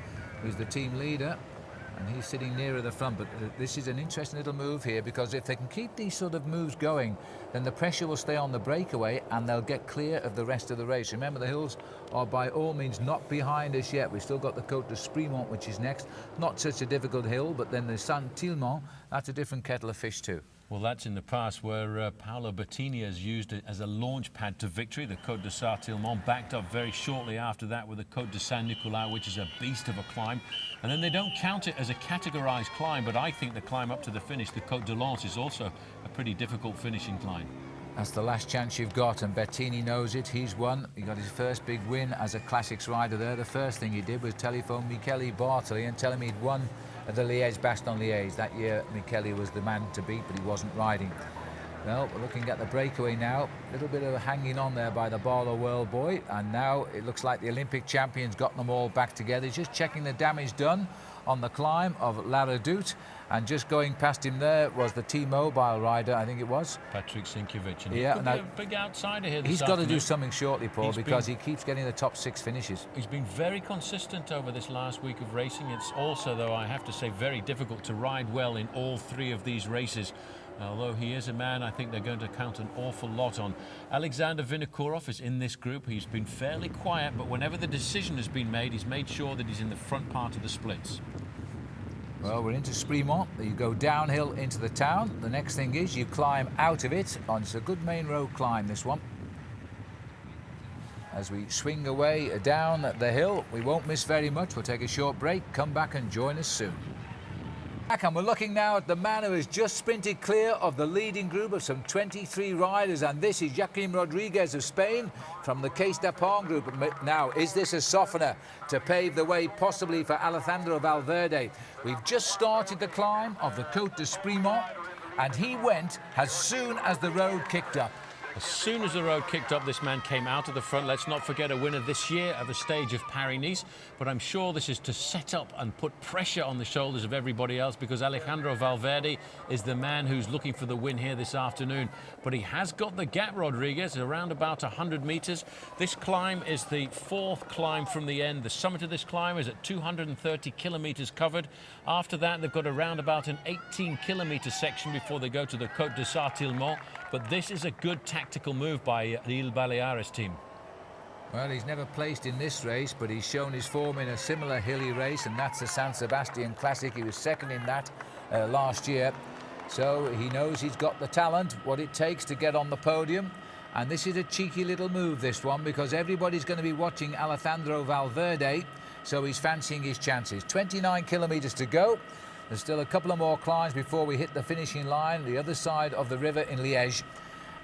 who's the team leader. And he's sitting nearer the front, but this is an interesting little move here, because if they can keep these sort of moves going, then the pressure will stay on the breakaway and they'll get clear of the rest of the race. Remember, the hills are by all means not behind us yet. We've still got the Côte de Sprimont, which is next. Not such a difficult hill, but then the Saint-Tilmont, that's a different kettle of fish too. Well, that's in the past where Paolo Bettini has used it as a launch pad to victory. The Côte de Saint-Tilmont backed up very shortly after that with the Côte de Saint-Nicolas, which is a beast of a climb. And then they don't count it as a categorised climb, but I think the climb up to the finish, the Côte de Lens, is also a pretty difficult finishing climb. That's the last chance you've got, and Bettini knows it. He's won. He got his first big win as a classics rider there. The first thing he did was telephone Michele Bartoli and tell him he'd won the Liege Bastogne Liege. That year, Michele was the man to beat, but he wasn't riding. Well, we're looking at the breakaway now. A little bit of hanging on there by the Barlow World boy, and now it looks like the Olympic champions got them all back together. He's just checking the damage done on the climb of La Redoute, and just going past him there was the T-Mobile rider, I think it was. Patrick Sinkiewicz. And yeah, he could be a big outsider here this He's got to afternoon. do something shortly, Paul, because he keeps getting the top 6 finishes. He's been very consistent over this last week of racing. It's also, though, I have to say, very difficult to ride well in all 3 of these races. Although he is a man, I think they're going to count an awful lot on. Alexander Vinokourov is in this group. He's been fairly quiet, but whenever the decision has been made, he's made sure that he's in the front part of the splits. Well, we're into Sprimont. You go downhill into the town. The next thing is you climb out of it. It's a good main road climb, this one. As we swing away down the hill, we won't miss very much. We'll take a short break, come back and join us soon. And we're looking now at the man who has just sprinted clear of the leading group of some 23 riders, and this is Joaquim Rodriguez of Spain from the Case d'Apon group. Now, is this a softener to pave the way possibly for Alejandro Valverde? We've just started the climb of the Côte de Sprimont, and he went as soon as the road kicked up. As soon as the road kicked up, this man came out of the front. Let's not forget a winner this year at the stage of Paris-Nice. But I'm sure this is to set up and put pressure on the shoulders of everybody else, because Alejandro Valverde is the man who's looking for the win here this afternoon. But he has got the gap, Rodriguez, around about 100 metres. This climb is the 4th climb from the end. The summit of this climb is at 230 kilometres covered. After that, they've got around about an 18-kilometre section before they go to the Côte de Saint-Tilmont. But this is a good tactical move by the Ile Baleares team. Well, he's never placed in this race, but he's shown his form in a similar hilly race, and that's the San Sebastian Classic. He was second in that last year. So he knows he's got the talent, what it takes to get on the podium. And this is a cheeky little move, this one, because everybody's going to be watching Alejandro Valverde, so he's fancying his chances. 29 kilometres to go. There's still a couple of more climbs before we hit the finishing line, the other side of the river in Liège.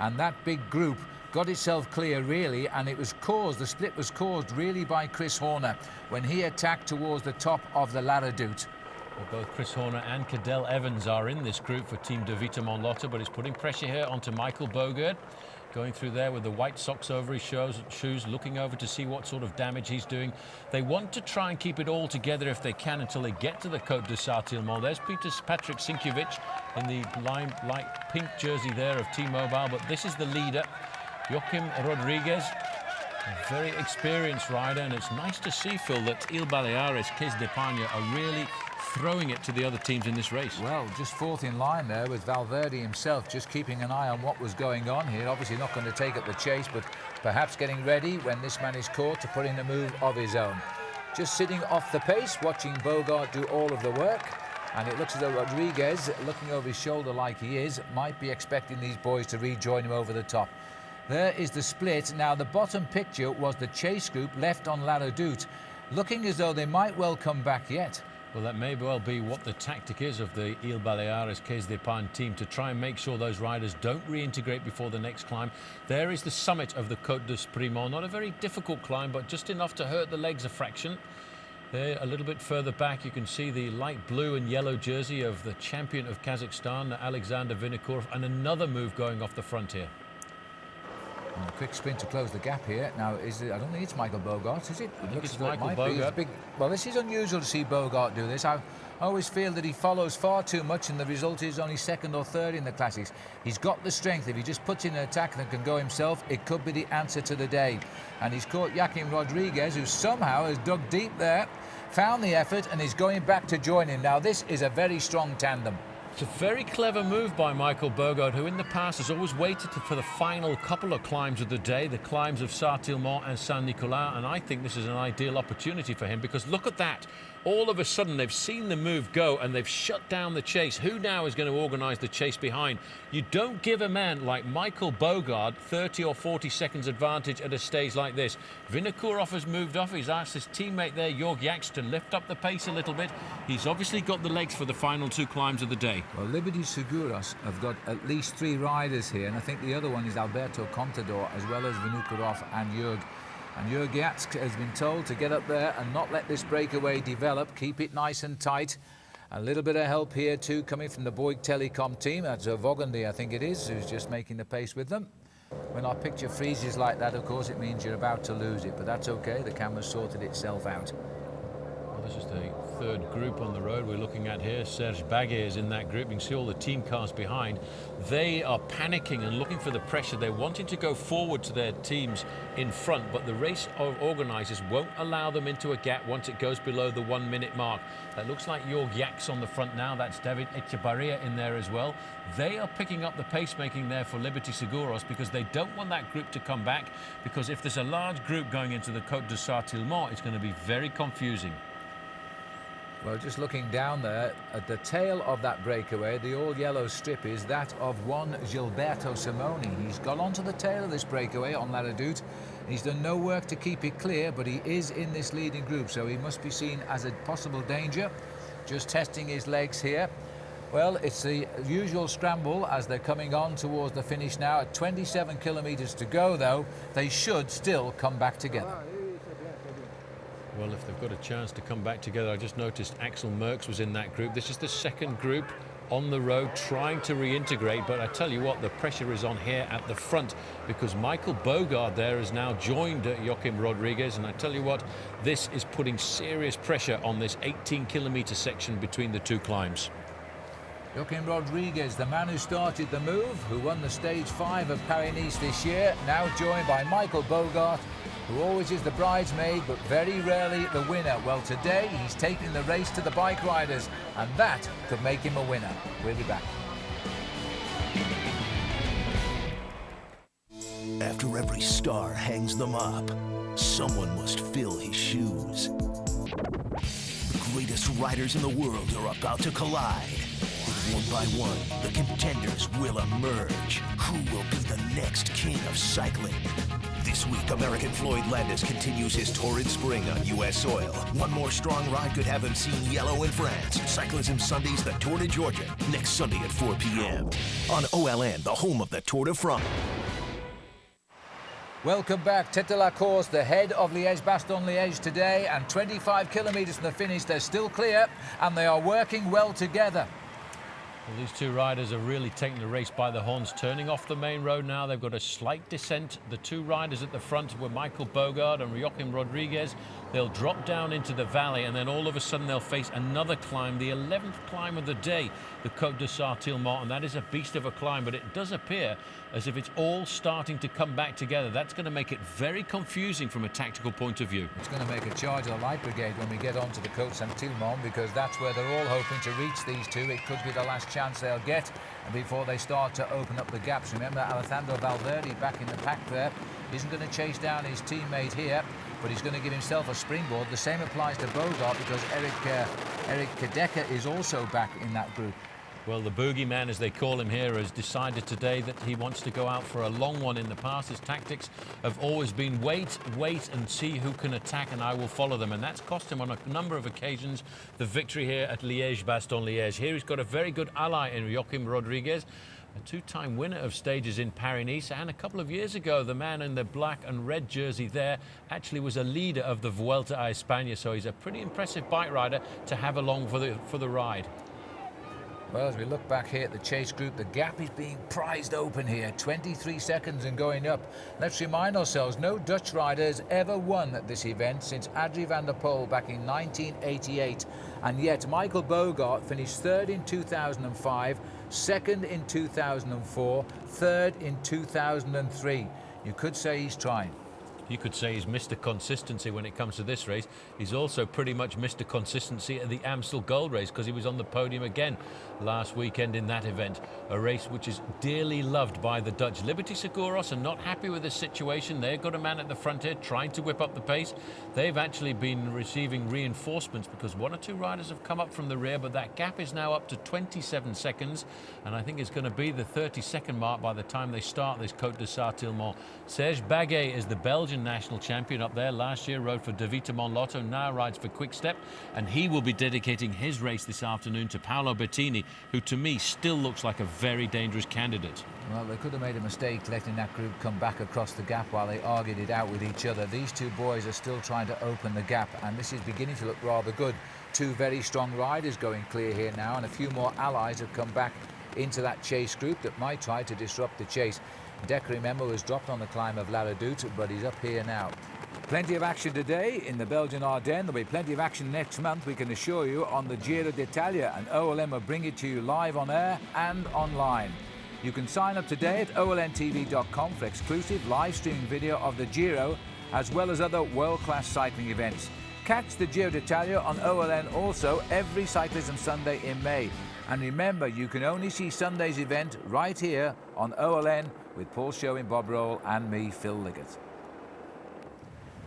And that big group got itself clear, really, and it was caused, the split was caused really by Chris Horner when he attacked towards the top of the La Redoute. Well, both Chris Horner and Cadel Evans are in this group for Team De Vita Monlotta, but it's putting pressure here onto Michael Bogert. Going through there with the white socks over his shoes, looking over to see what sort of damage he's doing. They want to try and keep it all together if they can until they get to the Côte de Saint-Tilmont. There's Patrick Sinkiewicz in the light pink jersey there of T-Mobile, but this is the leader, Joaquim Rodriguez, a very experienced rider, and it's nice to see, Phil, that Ile Baleares, Case d'Epargne are really throwing it to the other teams in this race. Well, just 4th in line there with Valverde himself, just keeping an eye on what was going on here. Obviously not going to take up the chase, but perhaps getting ready when this man is caught to put in a move of his own. Just sitting off the pace, watching Bogart do all of the work. And it looks as though Rodriguez, looking over his shoulder like he is, might be expecting these boys to rejoin him over the top. There is the split. Now, the bottom picture was the chase group left on La Redoute, looking as though they might well come back yet. Well, that may well be what the tactic is of the Ile Baleares Case d'Epargne team, to try and make sure those riders don't reintegrate before the next climb. There is the summit of the Côte de Sprimont. Not a very difficult climb, but just enough to hurt the legs a fraction. There, a little bit further back, you can see the light blue and yellow jersey of the champion of Kazakhstan, Alexander Vinokourov, and another move going off the front here. And a quick sprint to close the gap here. Now, is it? I don't think it's Michael Bogart, is it? I think it's Michael Bogart. Well, this is unusual to see Bogart do this. I always feel that he follows far too much, and the result is only 2nd or 3rd in the classics. He's got the strength. If he just puts in an attack that can go himself, it could be the answer to the day. And he's caught Joaquim Rodriguez, who somehow has dug deep there found the effort and is going back to join him. Now, this is a very strong tandem. It's a very clever move by Michael Bogard, who in the past has always waited for the final couple of climbs of the day, the climbs of Sartillemont and Saint-Nicolas, and I think this is an ideal opportunity for him, because look at that. All of a sudden, they've seen the move go and they've shut down the chase. Who now is going to organise the chase behind? You don't give a man like Michael Bogard 30 or 40 seconds advantage at a stage like this. Vinokourov has moved off. He's asked his teammate there, Jörg Jaks, to lift up the pace a little bit. He's obviously got the legs for the final two climbs of the day. Well, Liberty Seguros have got at least 3 riders here, and I think the other one is Alberto Contador, as well as Vinokourov and Jörg. And Jörg Jaks has been told to get up there and not let this breakaway develop, keep it nice and tight. A little bit of help here too coming from the Bouygues Telecom team. That's Vogandy, I think it is, who's just making the pace with them. When our picture freezes like that, of course, it means you're about to lose it, but that's okay, the camera's sorted itself out. Well, this is the third group on the road we're looking at here. Serge Baguet is in that group. You can see all the team cars behind. They are panicking and looking for the pressure. They're wanting to go forward to their teams in front, but the race organisers won't allow them into a gap once it goes below the 1 minute mark. That looks like Jörg Jaks on the front now. That's David Echevarria in there as well. They are picking up the pacemaking there for Liberty Seguros, because they don't want that group to come back, because if there's a large group going into the Côte de Sartillemont, it's going to be very confusing. Well, just looking down there at the tail of that breakaway, the all-yellow strip is that of one Gilberto Simoni. He's got onto the tail of this breakaway on La Redoute. He's done no work to keep it clear, but he is in this leading group, so he must be seen as a possible danger. Just testing his legs here. Well, it's the usual scramble as they're coming on towards the finish now. At 27 kilometres to go, though, they should still come back together. Well, if they've got a chance to come back together, I just noticed Axel Merckx was in that group. This is the second group on the road trying to reintegrate, but I tell you what, the pressure is on here at the front, because Michael Bogard there has now joined Joachim Rodriguez, and I tell you what, this is putting serious pressure on this 18-kilometre section between the two climbs. Joachim Rodriguez, the man who started the move, who won the Stage 5 of Paris-Nice this year, now joined by Michael Bogard, who always is the bridesmaid but very rarely the winner. Well, today he's taking the race to the bike riders, and that could make him a winner. We'll be back. After every star hangs them up, someone must fill his shoes. The greatest riders in the world are about to collide. One by one, the contenders will emerge. Who will be the next king of cycling? This week, American Floyd Landis continues his torrid spring on U.S. soil. One more strong ride could have him seen yellow in France. Cyclism Sundays, the Tour de Georgia, next Sunday at 4 p.m. on OLN, the home of the Tour de France. Welcome back. Tête de la course, the head of Liege Bastogne Liege today, and 25 kilometres from the finish. They're still clear, and they are working well together. Well, these two riders are really taking the race by the horns, turning off the main road now. They've got a slight descent. The two riders at the front were Michael Bogard and Joachim Rodriguez. They'll drop down into the valley, and then all of a sudden they'll face another climb, the 11th climb of the day, the Côte de Sartillemont, and that is a beast of a climb, but it does appear as if it's all starting to come back together. That's going to make it very confusing from a tactical point of view. It's going to make a charge of the Light Brigade when we get onto the Côte Saint-Tillemont, because that's where they're all hoping to reach these two. It could be the last chance they'll get before they start to open up the gaps. Remember, Alejandro Valverde back in the pack there isn't going to chase down his teammate here, but he's going to give himself a springboard. The same applies to Bogart, because Eric Kadeka is also back in that group. Well, the boogeyman, as they call him here, has decided today that he wants to go out for a long one. In the past, his tactics have always been wait and see who can attack, and I will follow them. And that's cost him on a number of occasions the victory here at Liege Bastogne Liege. Here he's got a very good ally in Joachim Rodriguez, a two-time winner of stages in Paris-Nice, and a couple of years ago, the man in the black and red jersey there actually was a leader of the Vuelta a España, so he's a pretty impressive bike rider to have along for the ride. Well, as we look back here at the chase group, the gap is being prized open here, 23 seconds and going up. Let's remind ourselves, no Dutch rider has ever won at this event since Adrie van der Poel back in 1988. And yet Michael Bogart finished third in 2005, second in 2004, third in 2003. You could say he's trying. You could say he's Mr. Consistency when it comes to this race. He's also pretty much Mr. Consistency at the Amstel Gold Race, because he was on the podium again last weekend in that event. A race which is dearly loved by the Dutch. Liberty Seguros are not happy with this situation. They've got a man at the front here trying to whip up the pace. They've actually been receiving reinforcements because one or two riders have come up from the rear, but that gap is now up to 27 seconds, and I think it's going to be the 30-second mark by the time they start this Côte de Sartillemont. Serge Baguet is the Belgian national champion up there. Last year rode for De Vitamon Lotto, now rides for Quick Step, and he will be dedicating his race this afternoon to Paolo Bettini, who to me still looks like a very dangerous candidate. Well, they could have made a mistake letting that group come back across the gap while they argued it out with each other. These two boys are still trying to open the gap, and this is beginning to look rather good. Two very strong riders going clear here now, and a few more allies have come back into that chase group that might try to disrupt the chase. Decker, remember, was dropped on the climb of La Redoute, but he's up here now. Plenty of action today in the Belgian Ardennes. There'll be plenty of action next month, we can assure you, on the Giro d'Italia, and OLN will bring it to you live on air and online. You can sign up today at olntv.com for exclusive live streaming video of the Giro, as well as other world-class cycling events. Catch the Giro d'Italia on OLN also every Cyclism Sunday in May. And remember, you can only see Sunday's event right here on OLN with Paul Sherwen, Bob Roll and me, Phil Liggett.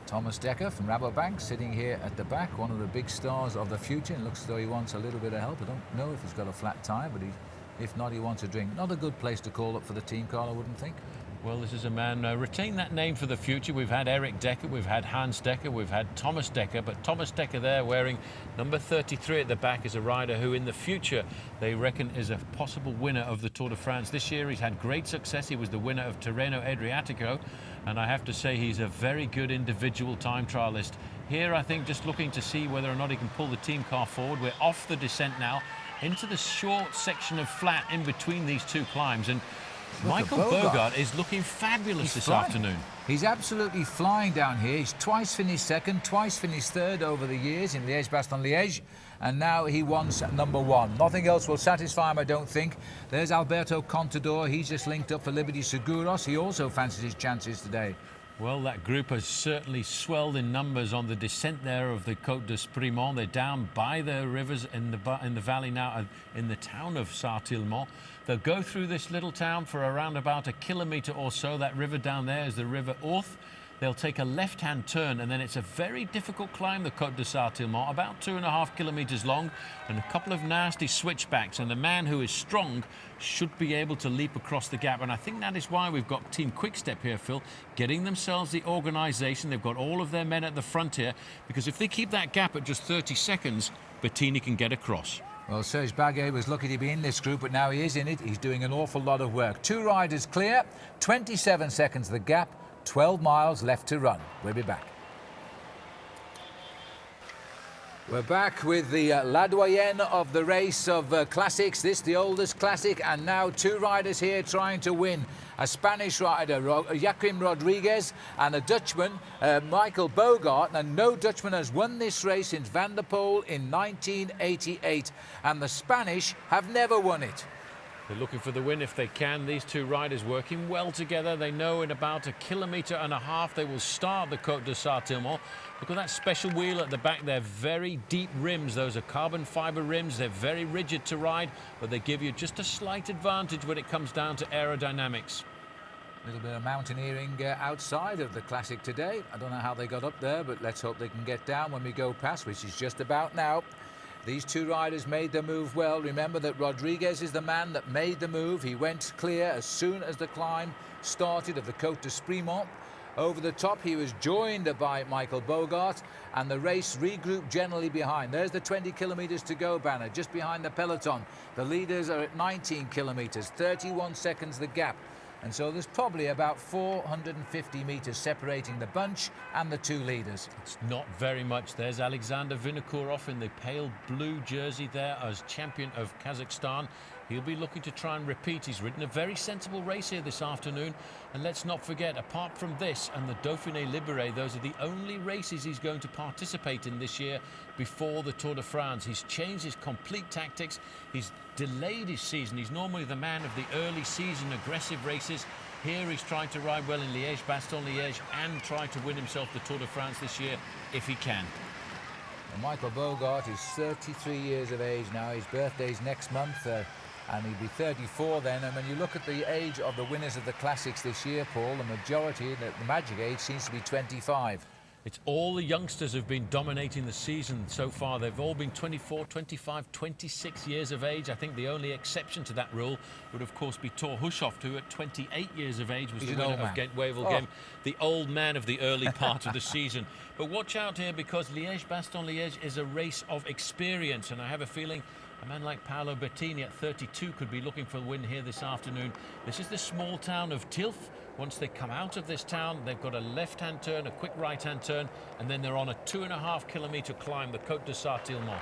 Thomas Dekker from Rabobank sitting here at the back, one of the big stars of the future. It looks as though he wants a little bit of help. I don't know if he's got a flat tire, but if not, he wants a drink. Not a good place to call up for the team, Carl, I wouldn't think. Well, this is a man, retain that name for the future. We've had Eric Dekker, we've had Hans Dekker, we've had Thomas Dekker, but Thomas Dekker there wearing number 33 at the back is a rider who in the future they reckon is a possible winner of the Tour de France. This year he's had great success. He was the winner of Tirreno Adriatico, and I have to say he's a very good individual time trialist. Here I think just looking to see whether or not he can pull the team car forward. We're off the descent now into the short section of flat in between these two climbs, and Michael Bogart is looking fabulous this afternoon. He's absolutely flying down here. He's twice finished second, twice finished third over the years in Liege Bastogne Liege, and now he wants number one. Nothing else will satisfy him, I don't think. There's Alberto Contador. He's just linked up for Liberty Seguros. He also fancies his chances today. Well, that group has certainly swelled in numbers on the descent there of the Côte de Sprimont. They're down by the rivers in the valley now, in the town of Sartillemont. They'll go through this little town for around about a kilometre or so. That river down there is the River Orth. They'll take a left-hand turn, and then it's a very difficult climb, the Côte de Sartillemont, about 2.5 kilometres long, and a couple of nasty switchbacks, and the man who is strong should be able to leap across the gap. And I think that is why we've got Team Quickstep here, Phil, getting themselves the organisation. They've got all of their men at the front here, because if they keep that gap at just 30 seconds, Bettini can get across. Well, Serge Baguet was lucky to be in this group, but now he is in it. He's doing an awful lot of work. Two riders clear, 27 seconds the gap, 12 miles left to run. We'll be back. We're back with the La Doyenne of the race of classics. This, the oldest classic, and now two riders here trying to win. A Spanish rider, Joaquim Rodriguez, and a Dutchman, Michael Bogart. And no Dutchman has won this race since Van der Poel in 1988. And the Spanish have never won it. They're looking for the win if they can. These two riders working well together. They know in about 1.5 kilometres they will start the Côte de Sartillemont. Look at that special wheel at the back there. Very deep rims. Those are carbon fibre rims. They're very rigid to ride, but they give you just a slight advantage when it comes down to aerodynamics. A little bit of mountaineering outside of the classic today. I don't know how they got up there, but let's hope they can get down when we go past, which is just about now. These two riders made the move well. Remember that Rodriguez is the man that made the move. He went clear as soon as the climb started of the Côte de Sprimont. Over the top, he was joined by Michael Bogart, and the race regrouped generally behind. There's the 20 kilometres to go banner, just behind the peloton. The leaders are at 19 kilometres, 31 seconds the gap. And so there's probably about 450 metres separating the bunch and the two leaders. It's not very much. There's Alexander Vinokourov in the pale blue jersey there as champion of Kazakhstan. He'll be looking to try and repeat. He's ridden a very sensible race here this afternoon. And let's not forget, apart from this and the Dauphiné Libéré, those are the only races he's going to participate in this year before the Tour de France. He's changed his complete tactics. He's delayed his season. He's normally the man of the early season aggressive races. Here he's trying to ride well in Liege Bastogne Liege and try to win himself the Tour de France this year if he can. And Michael Bogart is 33 years of age now. His birthday's next month, and he'll be 34 then. And when you look at the age of the winners of the Classics this year, Paul, the majority, the magic age, seems to be 25. It's all the youngsters who've been dominating the season so far. They've all been 24, 25, 26 years of age. I think the only exception to that rule would, of course, be Thor Hushovd, who at 28 years of age was the winner of Gent-Wevelgem, the old man of the early part of the season. But watch out here, because Liege Bastogne Liege is a race of experience, and I have a feeling a man like Paolo Bettini at 32 could be looking for a win here this afternoon. This is the small town of Tilf. Once they come out of this town, they've got a left-hand turn, a quick right-hand turn, and then they're on a 2.5-kilometre climb, the Côte de Sartillemont.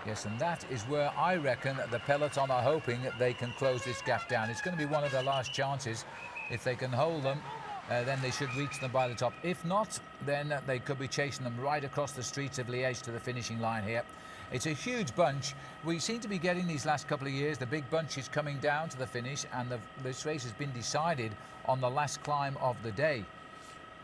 Yes, and that is where I reckon the peloton are hoping that they can close this gap down. It's going to be one of their last chances. If they can hold them, then they should reach them by the top. If not, then they could be chasing them right across the streets of Liège to the finishing line here. It's a huge bunch. We seem to be getting these last couple of years, the big bunch is coming down to the finish, and this race has been decided on the last climb of the day.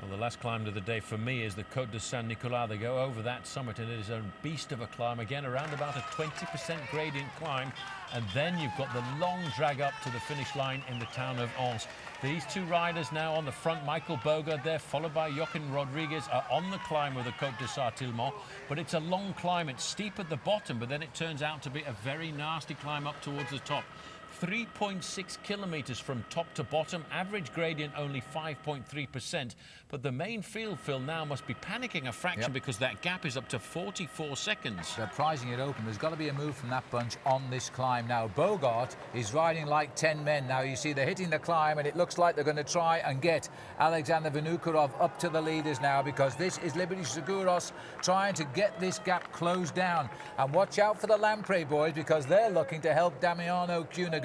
Well, the last climb of the day for me is the Côte de Saint-Nicolas. They go over that summit, and it is a beast of a climb. Again, around about a 20% gradient climb. And then you've got the long drag up to the finish line in the town of Ans. These two riders now on the front, Michael Bogart there, followed by Joaquin Rodriguez, are on the climb of the Côte de Sartillemont. But it's a long climb. It's steep at the bottom, but then it turns out to be a very nasty climb up towards the top. 3.6 kilometres from top to bottom, average gradient only 5.3%. But the main field, Phil, now must be panicking a fraction because that gap is up to 44 seconds. They're prizing it open. There's got to be a move from that bunch on this climb now. Bogart is riding like 10 men now. You see they're hitting the climb, and it looks like they're going to try and get Alexander Vinokurov up to the leaders now, because this is Liberty Seguros trying to get this gap closed down. And watch out for the Lamprey boys, because they're looking to help Damiano Cunego.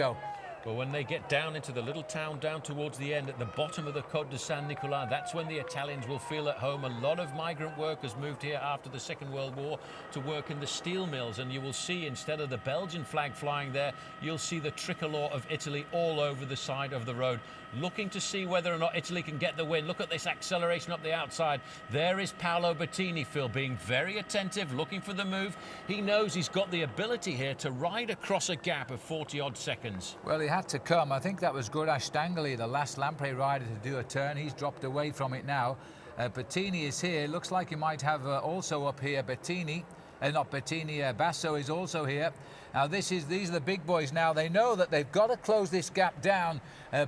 But when they get down into the little town down towards the end at the bottom of the Côte de Saint-Nicolas, that's when the Italians will feel at home. A lot of migrant workers moved here after the Second World War to work in the steel mills, and you will see, instead of the Belgian flag flying there, you'll see the tricolour of Italy all over the side of the road, looking to see whether or not Italy can get the win. Look at this acceleration up the outside. There is Paolo Bettini, Phil, being very attentive, looking for the move. He knows he's got the ability here to ride across a gap of 40-odd seconds. Well, he had to come. I think that was Gorash Stangley, the last Lamprey rider to do a turn. He's dropped away from it now. Bettini is here. Looks like you might have also up here Bettini. Not Bettini, Basso is also here. Now these are the big boys now. They know that they've got to close this gap down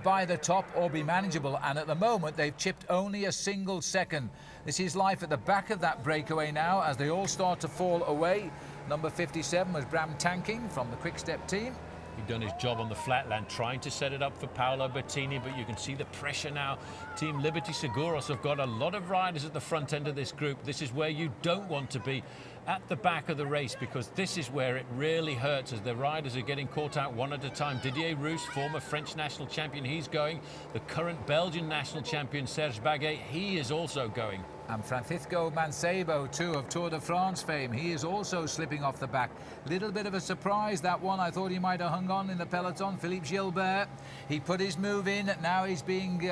by the top or be manageable, and at the moment they've chipped only a single second. This is life at the back of that breakaway now as they all start to fall away. Number 57 was Bram Tankink from the Quick Step team. He'd done his job on the flatland, trying to set it up for Paolo Bettini, but you can see the pressure now. Team Liberty Seguros have got a lot of riders at the front end of this group. This is where you don't want to be, at the back of the race, because this is where it really hurts as the riders are getting caught out one at a time. Didier Roos, former French national champion, he's going. The current Belgian national champion, Serge Baguet, he is also going. And Francisco Mancebo, too, of Tour de France fame. He is also slipping off the back. Little bit of a surprise, that one. I thought he might have hung on in the peloton. Philippe Gilbert, he put his move in. Now he's being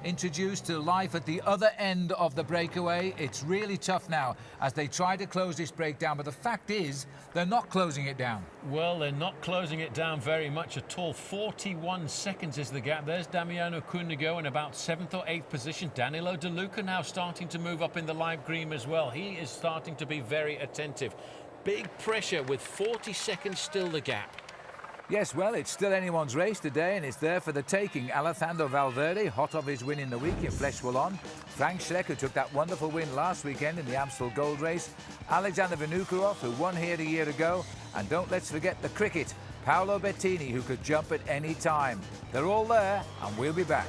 introduced to life at the other end of the breakaway. It's really tough now as they try to close this breakdown. But the fact is, they're not closing it down. Well, they're not closing it down very much at all. 41 seconds is the gap. There's Damiano Cunego in about 7th or 8th position. Danilo De Luca now starting to move up in the light green as well. He is starting to be very attentive. Big pressure with 40 seconds still the gap. Yes, well, it's still anyone's race today, and it's there for the taking. Alejandro Valverde, hot off his win in the week in Flèche Wallonne. Frank Schleck, who took that wonderful win last weekend in the Amstel Gold Race. Alexander Vinokurov, who won here a year ago. And don't let's forget the cricket. Paolo Bettini, who could jump at any time. They're all there, and we'll be back.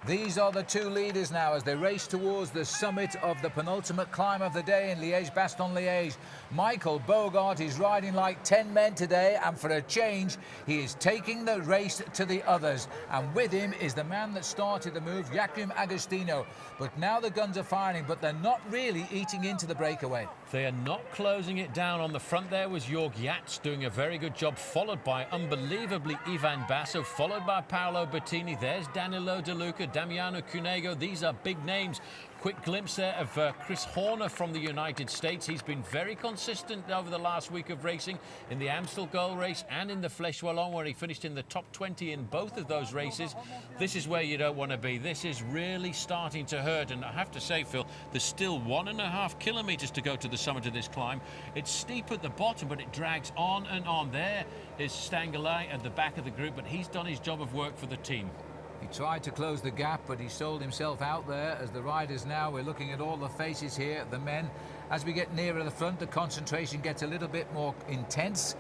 These are the two leaders now as they race towards the summit of the penultimate climb of the day in Liege Bastogne Liege. Michael Bogart is riding like 10 men today, and for a change, he is taking the race to the others. And with him is the man that started the move, Joachim Agostino. But now the guns are firing, but they're not really eating into the breakaway. They are not closing it down. On the front there was Jörg Jatz doing a very good job, followed by, unbelievably, Ivan Basso, followed by Paolo Bettini. There's Danilo De Luca, Damiano Cunego. These are big names. Quick glimpse there of Chris Horner from the United States. He's been very consistent over the last week of racing in the Amstel Gold Race and in the Flèche Wallonne, where he finished in the top 20 in both of those races. This is where you don't want to be. This is really starting to hurt. And I have to say, Phil, there's still 1.5 kilometres to go to the summit of this climb. It's steep at the bottom, but it drags on and on. There is Stangelay at the back of the group, but he's done his job of work for the team. He tried to close the gap, but he sold himself out there. As the riders now, we're looking at all the faces here, the men. As we get nearer the front, the concentration gets a little bit more intense.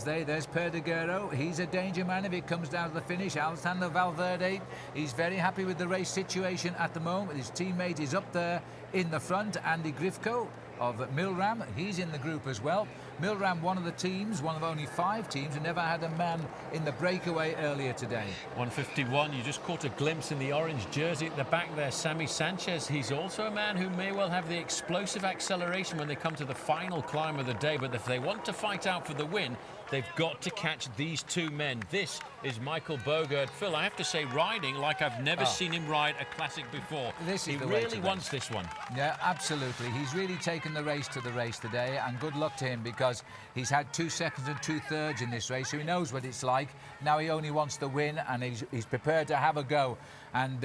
There's Perdiguero. He's a danger man if it comes down to the finish. Alessandro Valverde, he's very happy with the race situation at the moment. His teammate is up there in the front. Andy Grifko of Milram, he's in the group as well. Milram, one of the teams, one of only 5 teams who never had a man in the breakaway earlier today. 151, you just caught a glimpse in the orange jersey at the back there, Sammy Sanchez. He's also a man who may well have the explosive acceleration when they come to the final climb of the day, but if they want to fight out for the win, they've got to catch these two men. This is Michael Bogart. Phil, I have to say, riding like I've never seen him ride a classic before. He really wants this one. Yeah, absolutely. He's really taken the race to the race today, and good luck to him because he's had 2 seconds and 2/3 in this race, so he knows what it's like. Now he only wants to win, and he's prepared to have a go. And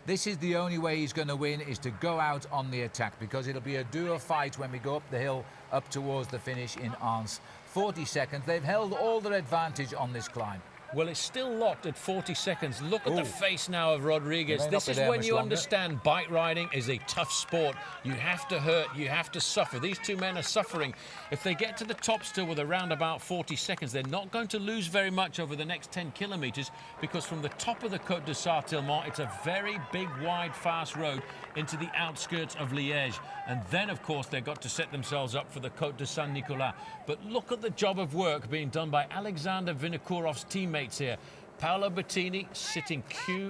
this is the only way he's going to win, is to go out on the attack, because it'll be a duo fight when we go up the hill up towards the finish in Ans. 40 seconds. They've held all their advantage on this climb. Well, it's still locked at 40 seconds. Look at the face now of Rodriguez. This is when you understand bike riding is a tough sport. You have to hurt, you have to suffer. These two men are suffering. If they get to the top still with around about 40 seconds, they're not going to lose very much over the next 10 kilometres, because from the top of the Côte de Sartèlement, it's a very big, wide, fast road into the outskirts of Liège. And then, of course, they've got to set themselves up for the Côte de Saint-Nicolas. But look at the job of work being done by Alexander Vinokourov's teammates here. Paolo Bettini sitting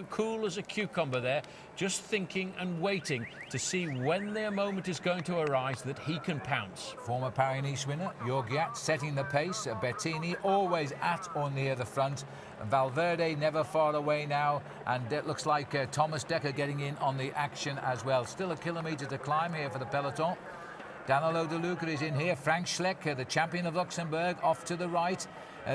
cool as a cucumber there, just thinking and waiting to see when their moment is going to arise that he can pounce. Former Paris-Nice winner, Jörg Jatz setting the pace. Bettini always at or near the front. Valverde never far away now, and it looks like Thomas Dekker getting in on the action as well. Still a kilometre to climb here for the peloton. Danilo De Luca is in here. Frank Schleck, the champion of Luxembourg, off to the right.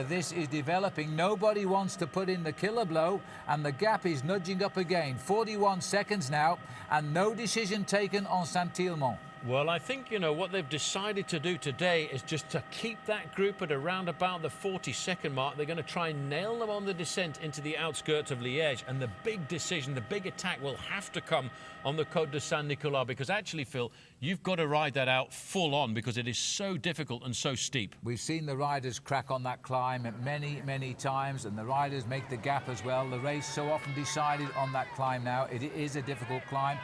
This is developing. Nobody wants to put in the killer blow, and the gap is nudging up again. 41 seconds now, and no decision taken on Saint-Tilmont. Well, I think, you know, what they've decided to do today is just to keep that group at around about the 40-second mark. They're going to try and nail them on the descent into the outskirts of Liège. And the big decision, the big attack will have to come on the Côte de Saint-Nicolas, because actually, Phil, you've got to ride that out full on because it is so difficult and so steep. We've seen the riders crack on that climb many, many times, and the riders make the gap as well. The race so often decided on that climb now. It is a difficult climb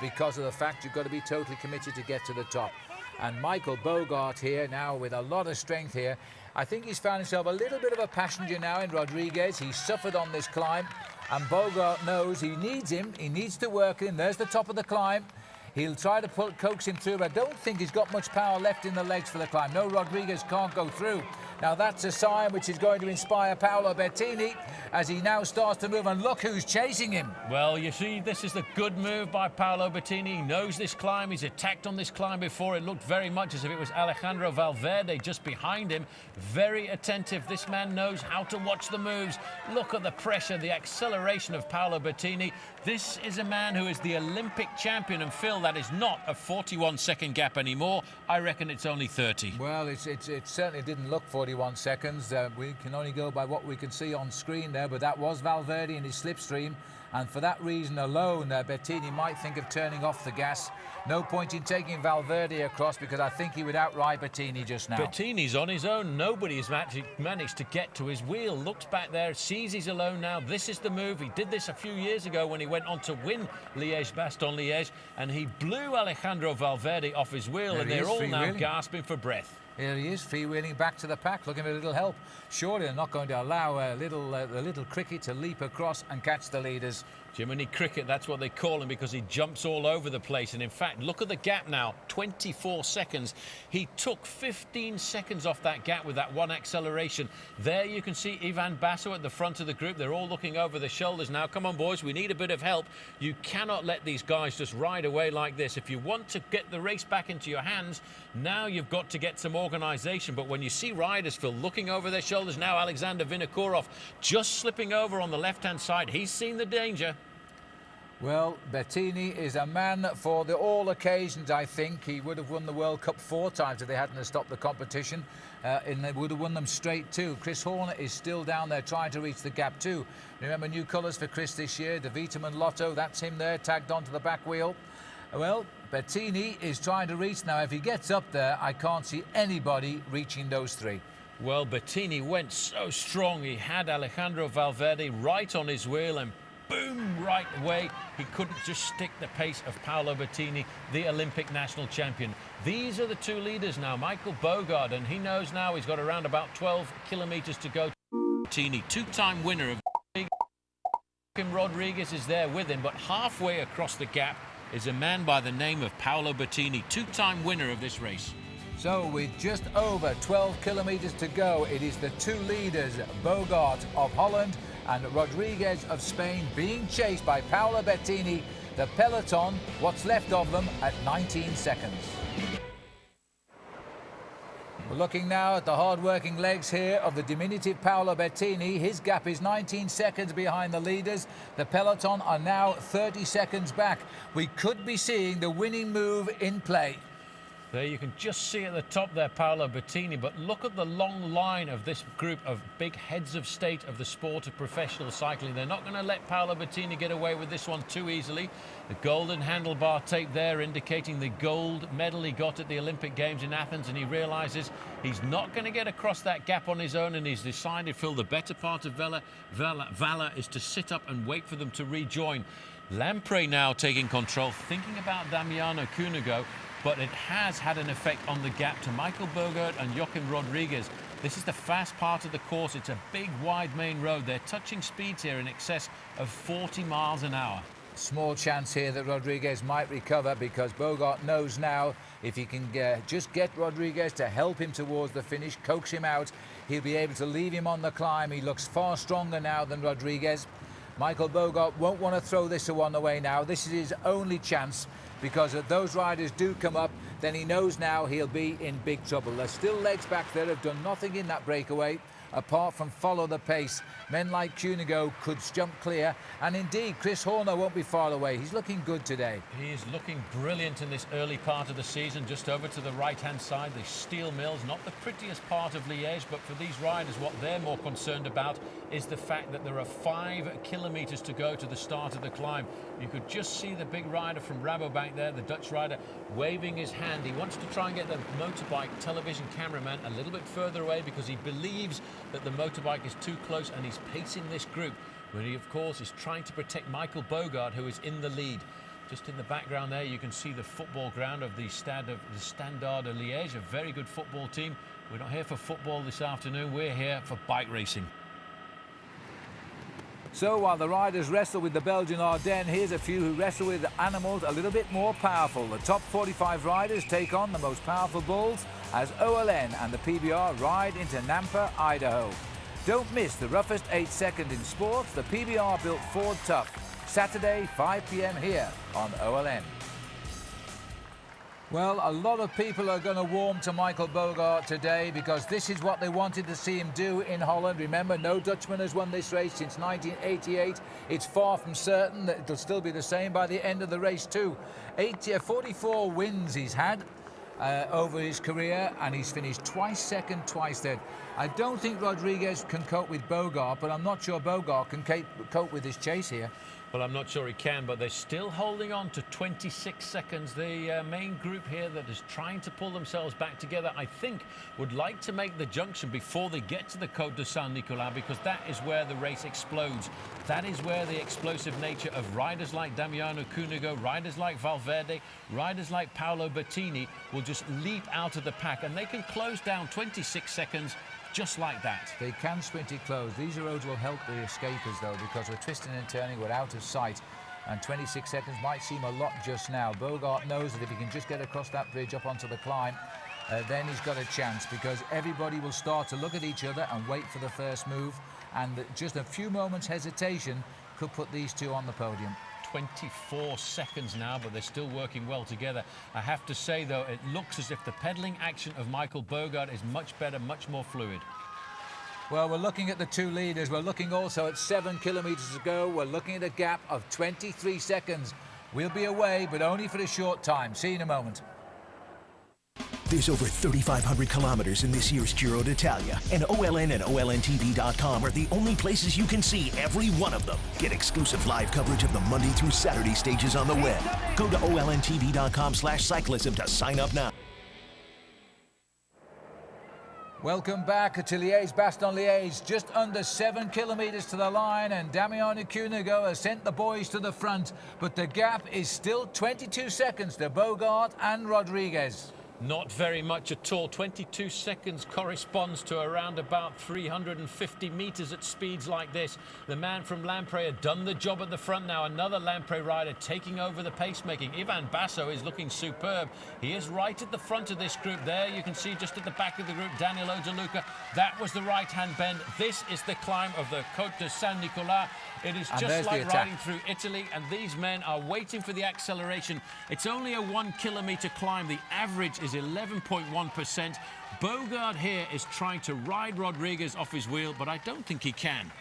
because of the fact you've got to be totally committed to get to the top. And Michael Bogart here now with a lot of strength here. I think he's found himself a little bit of a passenger now in Rodriguez. He's suffered on this climb, and Bogart knows he needs him. He needs to work him. There's the top of the climb. He'll try to coax him through, but I don't think he's got much power left in the legs for the climb. No, Rodriguez can't go through. Now that's a sign which is going to inspire Paolo Bettini as he now starts to move, and look who's chasing him. Well, you see, this is the good move by Paolo Bettini. He knows this climb. He's attacked on this climb before. It looked very much as if it was Alejandro Valverde just behind him. Very attentive. This man knows how to watch the moves. Look at the pressure, the acceleration of Paolo Bettini. This is a man who is the Olympic champion, and Phil, that is not a 41-second gap anymore. I reckon it's only 30. Well, it certainly didn't look 41 seconds. We can only go by what we can see on screen there, but that was Valverde in his slipstream, and for that reason alone, Bettini might think of turning off the gas. No point in taking Valverde across, because I think he would outride Bettini just now. Bettini's on his own. Nobody's managed to get to his wheel. Looks back there, sees he's alone now. This is the move. He did this a few years ago when he went on to win Liege Bastogne Liege, and he blew Alejandro Valverde off his wheel, and they're all now gasping for breath. Here he is, freewheeling back to the pack, looking for a little help. Surely they're not going to allow the little cricket to leap across and catch the leaders. Jiminy Cricket, that's what they call him, because he jumps all over the place. And in fact, look at the gap now, 24 seconds. He took 15 seconds off that gap with that one acceleration. There you can see Ivan Basso at the front of the group. They're all looking over their shoulders now. Come on, boys, we need a bit of help. You cannot let these guys just ride away like this. If you want to get the race back into your hands, now you've got to get some organisation. But when you see riders, Phil, looking over their shoulders now, Alexander Vinokourov just slipping over on the left-hand side. He's seen the danger. Well, Bettini is a man for all occasions, I think. He would have won the World Cup 4 times if they hadn't stopped the competition. And they would have won them straight too. Chris Horner is still down there trying to reach the gap too. Remember, new colours for Chris this year. De Vitamin Lotto, that's him there, tagged onto the back wheel. Well, Bettini is trying to reach now. If he gets up there, I can't see anybody reaching those three. Well, Bettini went so strong. He had Alejandro Valverde right on his wheel, and boom, right away. He couldn't just stick the pace of Paolo Bettini, the Olympic national champion. These are the two leaders now, Michael Bogard, and he knows now he's got around about 12 kilometres to go. Bettini, two-time winner of Rodriguez is there with him, but halfway across the gap is a man by the name of Paolo Bettini, two-time winner of this race. So with just over 12 kilometres to go, it is the two leaders, Bogart of Holland and Rodriguez of Spain, being chased by Paolo Bettini. The peloton, what's left of them, at 19 seconds. We're looking now at the hard-working legs here of the diminutive Paolo Bettini. His gap is 19 seconds behind the leaders. The peloton are now 30 seconds back. We could be seeing the winning move in play. There you can just see at the top there Paolo Bettini, but look at the long line of this group of big heads of state of the sport of professional cycling. They're not going to let Paolo Bettini get away with this one too easily. The golden handlebar tape there indicating the gold medal he got at the Olympic Games in Athens, and he realises he's not going to get across that gap on his own, and he's decided, Phil, the better part of Valor is to sit up and wait for them to rejoin. Lampre now taking control, thinking about Damiano Cunego, but it has had an effect on the gap to Michael Bogert and Joaquim Rodriguez. This is the fast part of the course. It's a big, wide main road. They're touching speeds here in excess of 40 miles an hour. Small chance here that Rodriguez might recover, because Bogart knows now if he can just get Rodriguez to help him towards the finish, coax him out, he'll be able to leave him on the climb. He looks far stronger now than Rodriguez. Michael Bogart won't want to throw this one away now. This is his only chance, because if those riders do come up, then he knows now he'll be in big trouble. There's still legs back there, have done nothing in that breakaway apart from follow the pace. Men like Cunego could jump clear, and indeed Chris Horner won't be far away. He's looking good today. He is looking brilliant in this early part of the season. Just over to the right-hand side, the steel mills, not the prettiest part of Liège, but for these riders what they're more concerned about is the fact that there are 5 kilometres to go to the start of the climb. You could just see the big rider from Rabobank there, the Dutch rider, waving his hand. He wants to try and get the motorbike television cameraman a little bit further away, because he believes that the motorbike is too close, and he's pacing this group, where he of course is trying to protect Michael Bogard, who is in the lead. Just in the background there you can see the football ground of the Standard de Liège, a very good football team. We're not here for football this afternoon, we're here for bike racing. So while the riders wrestle with the Belgian Ardennes, here's a few who wrestle with animals a little bit more powerful. The top 45 riders take on the most powerful bulls as OLN and the PBR ride into Nampa, Idaho. Don't miss the roughest 8 seconds in sports, the PBR built Ford Tough. Saturday, 5 p.m. here on OLN. Well, a lot of people are going to warm to Michael Bogart today, because this is what they wanted to see him do in Holland. Remember, no Dutchman has won this race since 1988. It's far from certain that it'll still be the same by the end of the race too. 44 wins he's had over his career, and he's finished twice second, twice third. I don't think Rodriguez can cope with Bogart, but I'm not sure Bogart can cope with his chase here. Well, I'm not sure he can, but they're still holding on to 26 seconds. The main group here that is trying to pull themselves back together, I think, would like to make the junction before they get to the Côte de Saint-Nicolas, because that is where the race explodes. That is where the explosive nature of riders like Damiano Cunego, riders like Valverde, riders like Paolo Bettini will just leap out of the pack, and they can close down 26 seconds just like that. They can sprint it close. These roads will help the escapers, though, because we're twisting and turning, we're out of sight, and 26 seconds might seem a lot just now. Bogart knows that if he can just get across that bridge up onto the climb, then he's got a chance, because everybody will start to look at each other and wait for the first move, and just a few moments hesitation could put these two on the podium. 24 seconds now, but they're still working well together. I have to say, though, it looks as if the pedalling action of Michael Bogart is much better, much more fluid. Well, we're looking at the two leaders. We're looking also at 7 kilometres to go. We're looking at a gap of 23 seconds. We'll be away, but only for a short time. See you in a moment. There's over 3,500 kilometers in this year's Giro d'Italia, and OLN and OLNTV.com are the only places you can see every one of them. Get exclusive live coverage of the Monday through Saturday stages on the web. Go to OLNTV.com/cyclism to sign up now. Welcome back to Liege Bastogne Liege. Just under 7 kilometres to the line, and Damiano Cunego has sent the boys to the front, but the gap is still 22 seconds to Bogart and Rodriguez. Not very much at all. 22 seconds corresponds to around about 350 metres at speeds like this. The man from Lampre had done the job at the front now. Another Lampre rider taking over the pacemaking. Ivan Basso is looking superb. He is right at the front of this group there. You can see just at the back of the group, Danilo De Luca. That was the right-hand bend. This is the climb of the Côte de Saint-Nicolas. It is just like riding through Italy, and these men are waiting for the acceleration. It's only a 1 kilometre climb. The average is 11.1%. Bogart here is trying to ride Rodriguez off his wheel, but I don't think he can.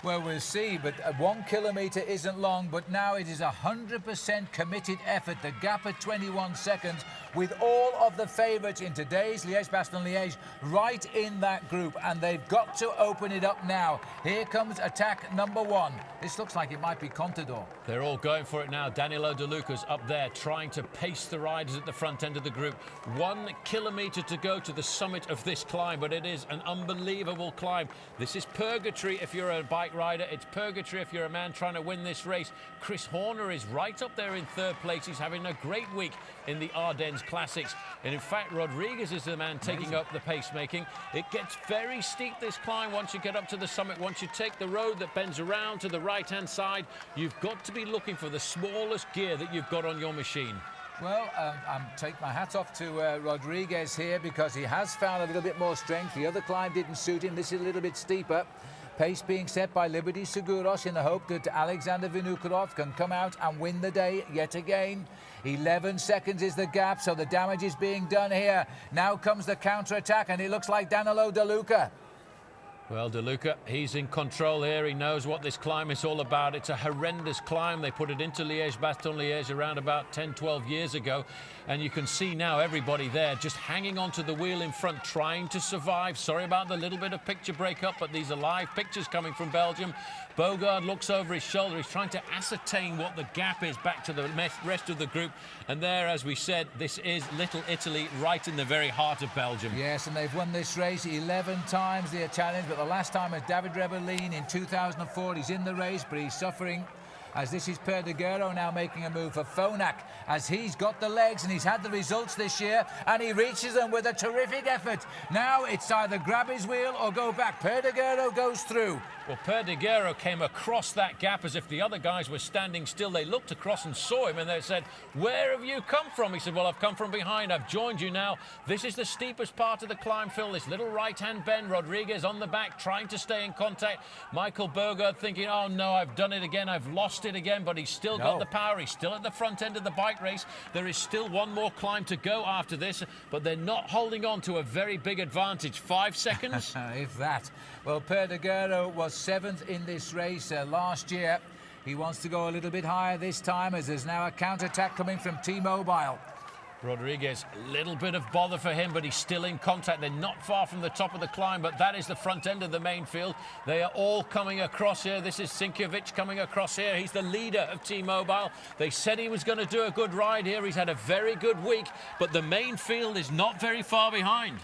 Well, we'll see, but 1 kilometre isn't long, but now it is 100% committed effort. The gap at 21 seconds, with all of the favourites in today's Liege Bastogne Liege right in that group, and they've got to open it up now. Here comes attack number 1. This looks like it might be Contador. They're all going for it now. Danilo De Luca's up there trying to pace the riders at the front end of the group. 1 kilometre to go to the summit of this climb, but it is an unbelievable climb. This is purgatory if you're a bike rider. It's purgatory if you're a man trying to win this race. Chris Horner is right up there in 3rd place. He's having a great week in the Ardennes Classics. And in fact, Rodriguez is the man taking up the pacemaking. It gets very steep, this climb, once you get up to the summit. Once you take the road that bends around to the right-hand side, you've got to be looking for the smallest gear that you've got on your machine. Well, I'm taking my hat off to Rodriguez here, because he has found a little bit more strength. The other climb didn't suit him. This is a little bit steeper. Pace being set by Liberty Seguros in the hope that Alexander Vinokurov can come out and win the day yet again. 11 seconds is the gap, so the damage is being done here. Now comes the counter-attack, and it looks like Danilo De Luca. Well, De Luca, he's in control here. He knows what this climb is all about. It's a horrendous climb. They put it into Liege Bastogne Liege around about 10, 12 years ago. And you can see now everybody there just hanging onto the wheel in front, trying to survive. Sorry about the little bit of picture breakup, but these are live pictures coming from Belgium. Bogart looks over his shoulder. He's trying to ascertain what the gap is back to the rest of the group. And there, as we said, this is Little Italy right in the very heart of Belgium. Yes, and they've won this race 11 times, the Italians, but the last time was David Rebellin in 2004. He's in the race, but he's suffering, as this is Perdiguero now making a move for Phonak, as he's got the legs and he's had the results this year, and he reaches them with a terrific effort. Now it's either grab his wheel or go back. Perdiguero goes through. Well, Perdiguero came across that gap as if the other guys were standing still. They looked across and saw him, and they said, "Where have you come from?" He said, "Well, I've come from behind. I've joined you now." This is the steepest part of the climb, Phil. This little right-hand bend. Rodriguez on the back, trying to stay in contact. Michael Bogart thinking, "Oh, no, I've done it again. I've lost it again." But he's still got the power. He's still at the front end of the bike race. There is still one more climb to go after this, but they're not holding on to a very big advantage. 5 seconds. If that. Well, Perdiguero was 7th in this race last year. He wants to go a little bit higher this time, as there's now a counter-attack coming from T-Mobile. Rodriguez, a little bit of bother for him, but he's still in contact. They're not far from the top of the climb, but that is the front end of the main field. They are all coming across here. This is Sinkiewicz coming across here. He's the leader of T-Mobile. They said he was going to do a good ride here. He's had a very good week, but the main field is not very far behind.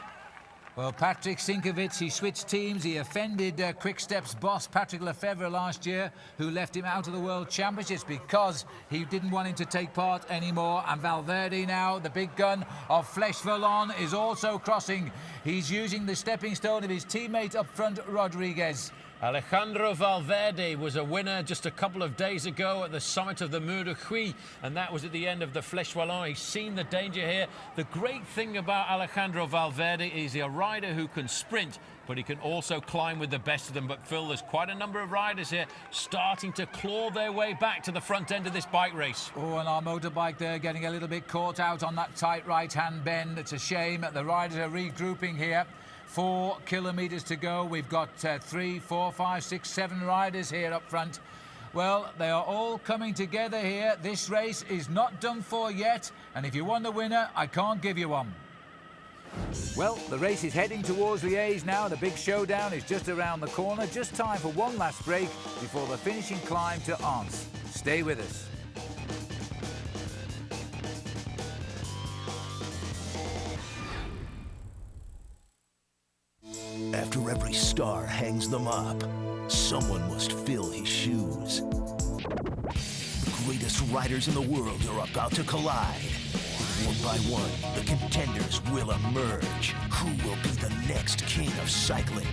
Well, Patrick Sinkiewicz, he switched teams. He offended Quick-Step's boss, Patrick Lefevre, last year, who left him out of the World Championships because he didn't want him to take part anymore. And Valverde now, the big gun of Flèche Wallonne, is also crossing. He's using the stepping stone of his teammate up front, Rodriguez. Alejandro Valverde was a winner just a couple of days ago at the summit of the Mur de Huy, and that was at the end of the Flèche Wallonne. He's seen the danger here. The great thing about Alejandro Valverde is he's a rider who can sprint, but he can also climb with the best of them. But Phil, there's quite a number of riders here starting to claw their way back to the front end of this bike race. Oh, and our motorbike there getting a little bit caught out on that tight right-hand bend. It's a shame. The riders are regrouping here. 4 kilometres to go. We've got 3, 4, 5, 6, 7 riders here up front. Well, they are all coming together here. This race is not done for yet, and if you want the winner, I can't give you one. Well, the race is heading towards Liège now. The big showdown is just around the corner. Just time for one last break before the finishing climb to Ans. Stay with us. After every star hangs them up, someone must fill his shoes. The greatest riders in the world are about to collide. One by one, the contenders will emerge. Who will be the next king of cycling?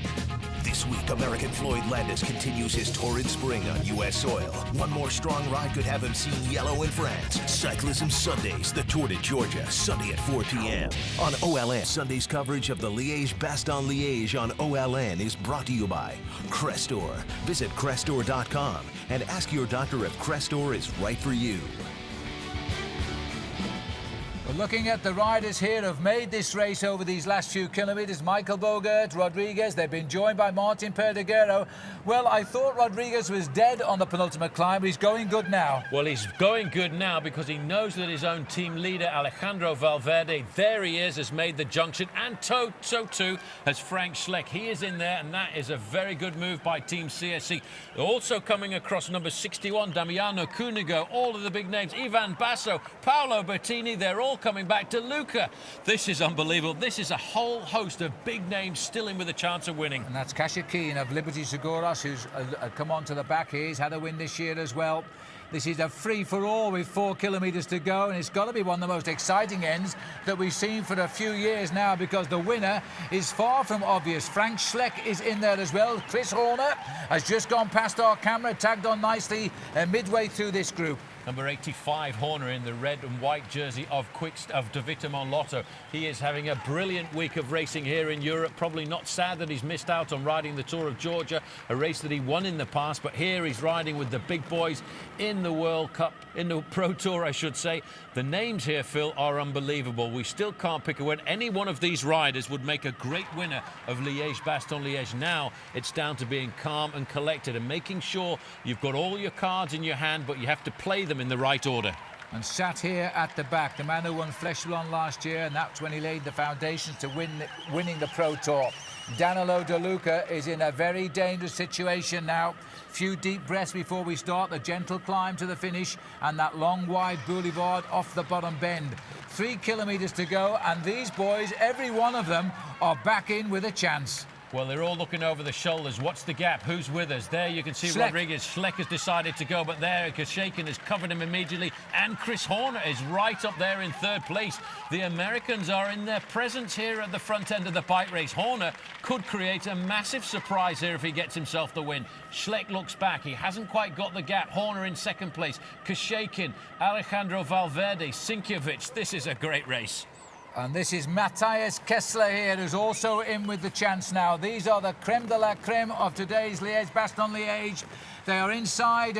This week, American Floyd Landis continues his torrid spring on U.S. soil. One more strong ride could have him seen yellow in France. Cyclism Sundays, the Tour de Georgia, Sunday at 4 p.m. on OLN. Sunday's coverage of the Liege Bastogne Liege on OLN is brought to you by Crestor. Visit Crestor.com and ask your doctor if Crestor is right for you. We're looking at the riders here who have made this race over these last few kilometres. Michael Bogert, Rodriguez, they've been joined by Martin Perdeguero. Well, I thought Rodriguez was dead on the penultimate climb, but he's going good now. Well, he's going good now because he knows that his own team leader, Alejandro Valverde, there he is, has made the junction, and so too has Frank Schleck. He is in there, and that is a very good move by Team CSC. Also coming across number 61, Damiano Cunego, all of the big names, Ivan Basso, Paolo Bertini, they're all coming back to Luca. This is unbelievable. This is a whole host of big names still in with a chance of winning. And that's Kasia Keen of Liberty Seguros, who's come on to the back here. He's had a win this year as well. This is a free-for-all with 4 kilometres to go, and it's got to be one of the most exciting ends that we've seen for a few years now, because the winner is far from obvious. Frank Schleck is in there as well. Chris Horner has just gone past our camera, tagged on nicely midway through this group. Number 85, Horner, in the red and white jersey of De Vitamin Lotto. He is having a brilliant week of racing here in Europe. Probably not sad that he's missed out on riding the Tour of Georgia, a race that he won in the past. But here he's riding with the big boys in the World Cup, in the Pro Tour, I should say. The names here, Phil, are unbelievable. We still can't pick a win. Any one of these riders would make a great winner of Liege Bastogne Liege. Now it's down to being calm and collected and making sure you've got all your cards in your hand, but you have to play them in the right order. And sat here at the back, the man who won Flèche Wallonne last year, and that's when he laid the foundations to winning the Pro Tour. Danilo De Luca is in a very dangerous situation now. Few deep breaths before we start the gentle climb to the finish and that long wide boulevard off the bottom bend. 3 kilometres to go, and these boys, every one of them, are back in with a chance. Well, they're all looking over the shoulders. What's the gap? Who's with us? There you can see Schleck. Rodriguez. Schleck has decided to go, but there Kashakin has covered him immediately, and Chris Horner is right up there in third place. The Americans are in their presence here at the front end of the bike race. Horner could create a massive surprise here if he gets himself the win. Schleck looks back. He hasn't quite got the gap. Horner in second place. Kashakin, Alejandro Valverde, Sinkiewicz. This is a great race. And this is Matthias Kessler here, who's also in with the chance now. These are the creme de la creme of today's Liege Bastogne Liege. They are inside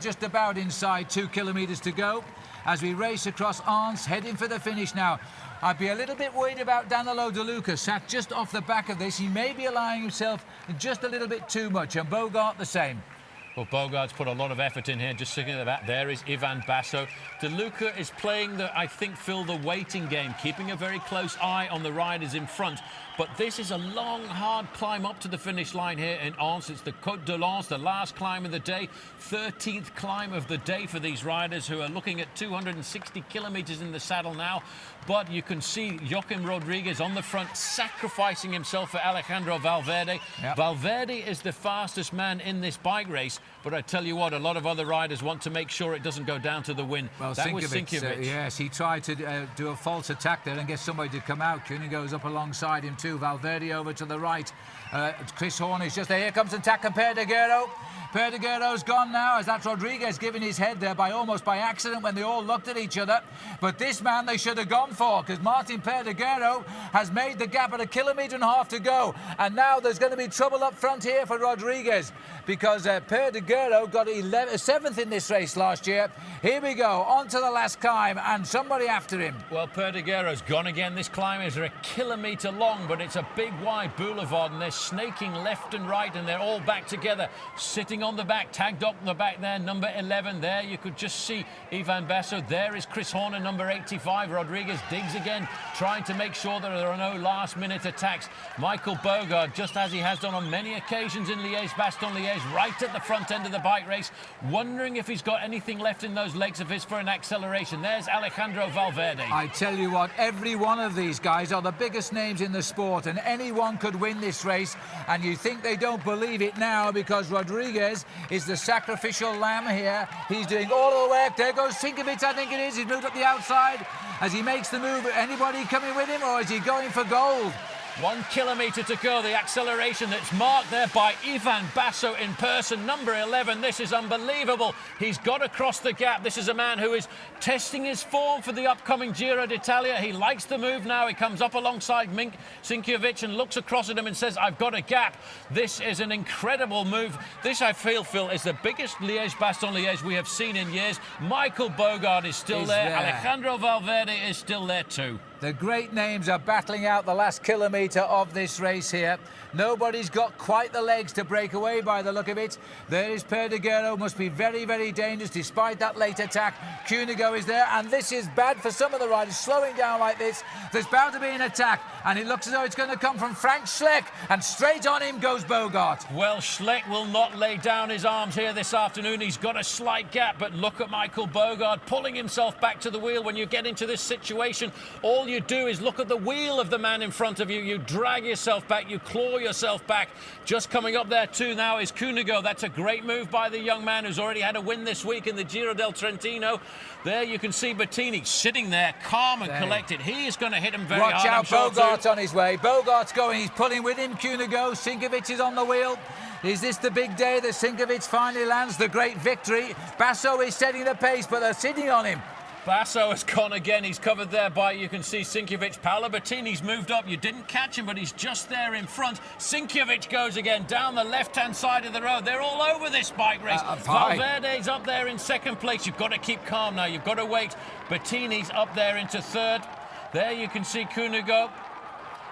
just about inside 2 kilometres to go as we race across Ans, heading for the finish now. I'd be a little bit worried about Danilo De Luca, sat just off the back of this. He may be allowing himself just a little bit too much, and Bogart the same. Well, Bogart's put a lot of effort in here, just sitting at the back. There is Ivan Basso. De Luca is playing I think, Phil, the waiting game, keeping a very close eye on the riders in front. But this is a long, hard climb up to the finish line here in Anse. It's the Côte de Lens, the last climb of the day, 13th climb of the day for these riders who are looking at 260 kilometres in the saddle now. But you can see Joaquim Rodriguez on the front, sacrificing himself for Alejandro Valverde. Yep. Valverde is the fastest man in this bike race, but I tell you what, a lot of other riders want to make sure it doesn't go down to the wind. Well, that was Sinkovic. Yes, he tried to do a false attack there and get somebody to come out. Koenigo's up alongside him too. Valverde over to the right. Chris Horn is just there. Here comes attack of Perdiguero. Perdiguero's gone now, as that's Rodriguez giving his head there almost by accident when they all looked at each other. But this man they should have gone for, because Martin Perdiguero has made the gap at 1.5 kilometres to go. And now there's going to be trouble up front here for Rodriguez, because Perdiguero got 7th in this race last year. Here we go, on to the last climb, and somebody after him. Well, Perdiguero's gone again. This climb is 1 kilometre long, but it's a big, wide boulevard, and they're snaking left and right, and they're all back together, sitting on the back, tagged up on the back there, number 11 there. You could just see Ivan Basso. There is Chris Horner, number 85. Rodriguez digs again, trying to make sure that there are no last-minute attacks. Michael Bogart, just as he has done on many occasions in Liege Bastogne Liege, right at the front end of the bike race, wondering if he's got anything left in those legs of his for an acceleration. There's Alejandro Valverde. I tell you what, every one of these guys are the biggest names in the sport, and anyone could win this race, and you think they don't believe it now, because Rodriguez is the sacrificial lamb here. He's doing all of the work. There goes Sinkovic, I think it is. He's moved up the outside as he makes the move. Anybody coming with him, or is he going for gold? 1 kilometre to go, the acceleration that's marked there by Ivan Basso in person, number 11. This is unbelievable. He's got across the gap. This is a man who is testing his form for the upcoming Giro d'Italia. He likes the move now. He comes up alongside Sinkovic and looks across at him and says, I've got a gap. This is an incredible move. This, I feel, Phil, is the biggest Liege Bastogne Liege we have seen in years. Michael Bogart is still there. Alejandro Valverde is still there too. The great names are battling out the last kilometre of this race here. Nobody's got quite the legs to break away by the look of it. There is Perdiguero, must be very, very dangerous despite that late attack. Koenigo is there, and this is bad for some of the riders, slowing down like this. There's bound to be an attack, and it looks as though it's going to come from Frank Schleck, and straight on him goes Bogart. Well, Schleck will not lay down his arms here this afternoon. He's got a slight gap, but look at Michael Bogart pulling himself back to the wheel. When you get into this situation, all you do is look at the wheel of the man in front of you. You drag yourself back, you claw yourself back. Just coming up there too now is Koenigo. That's a great move by the young man who's already had a win this week in the Giro del Trentino. There you can see Bettini sitting there, calm and collected. He is going to hit him very hard. Watch out, Bogart's on his way. Bogart's going, he's pulling with him. Koenigo, Sinkovic is on the wheel. Is this the big day that Sinkovic finally lands the great victory? Basso is setting the pace, but they're sitting on him. Basso has gone again. He's covered there by, you can see Sinkovic. Paolo Bettini's moved up. You didn't catch him, but he's just there in front. Sinkovic goes again down the left-hand side of the road. They're all over this bike race. Valverde's up there in second place. You've got to keep calm now. You've got to wait. Bettini's up there into third. There you can see Koenigo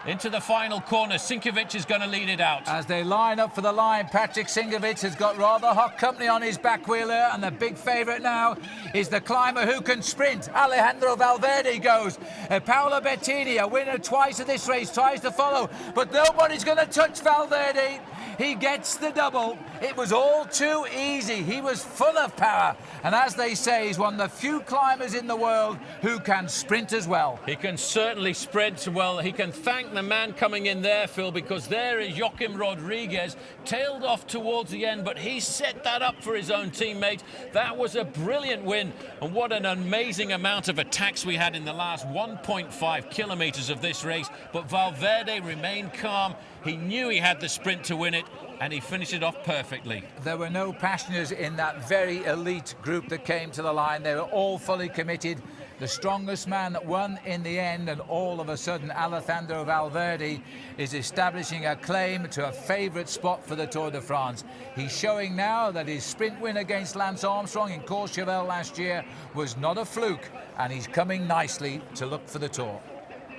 into the final corner. Sinkovic is going to lead it out. As they line up for the line, Patrick Sinkovic has got rather hot company on his back wheeler, and the big favourite now is the climber who can sprint. Alejandro Valverde goes. Paolo Bettini, a winner twice of this race, tries to follow, but nobody's going to touch Valverde. He gets the double. It was all too easy. He was full of power. And as they say, he's one of the few climbers in the world who can sprint as well. He can certainly sprint well. He can thank the man coming in there, Phil, because there is Joaquim Rodriguez, tailed off towards the end, but he set that up for his own teammate. That was a brilliant win. And what an amazing amount of attacks we had in the last 1.5 kilometres of this race. But Valverde remained calm. He knew he had the sprint to win it, and he finished it off perfectly. There were no passioners in that very elite group that came to the line. They were all fully committed. The strongest man won in the end, and all of a sudden Alejandro Valverde is establishing a claim to a favourite spot for the Tour de France. He's showing now that his sprint win against Lance Armstrong in Courchevel last year was not a fluke, and he's coming nicely to look for the Tour.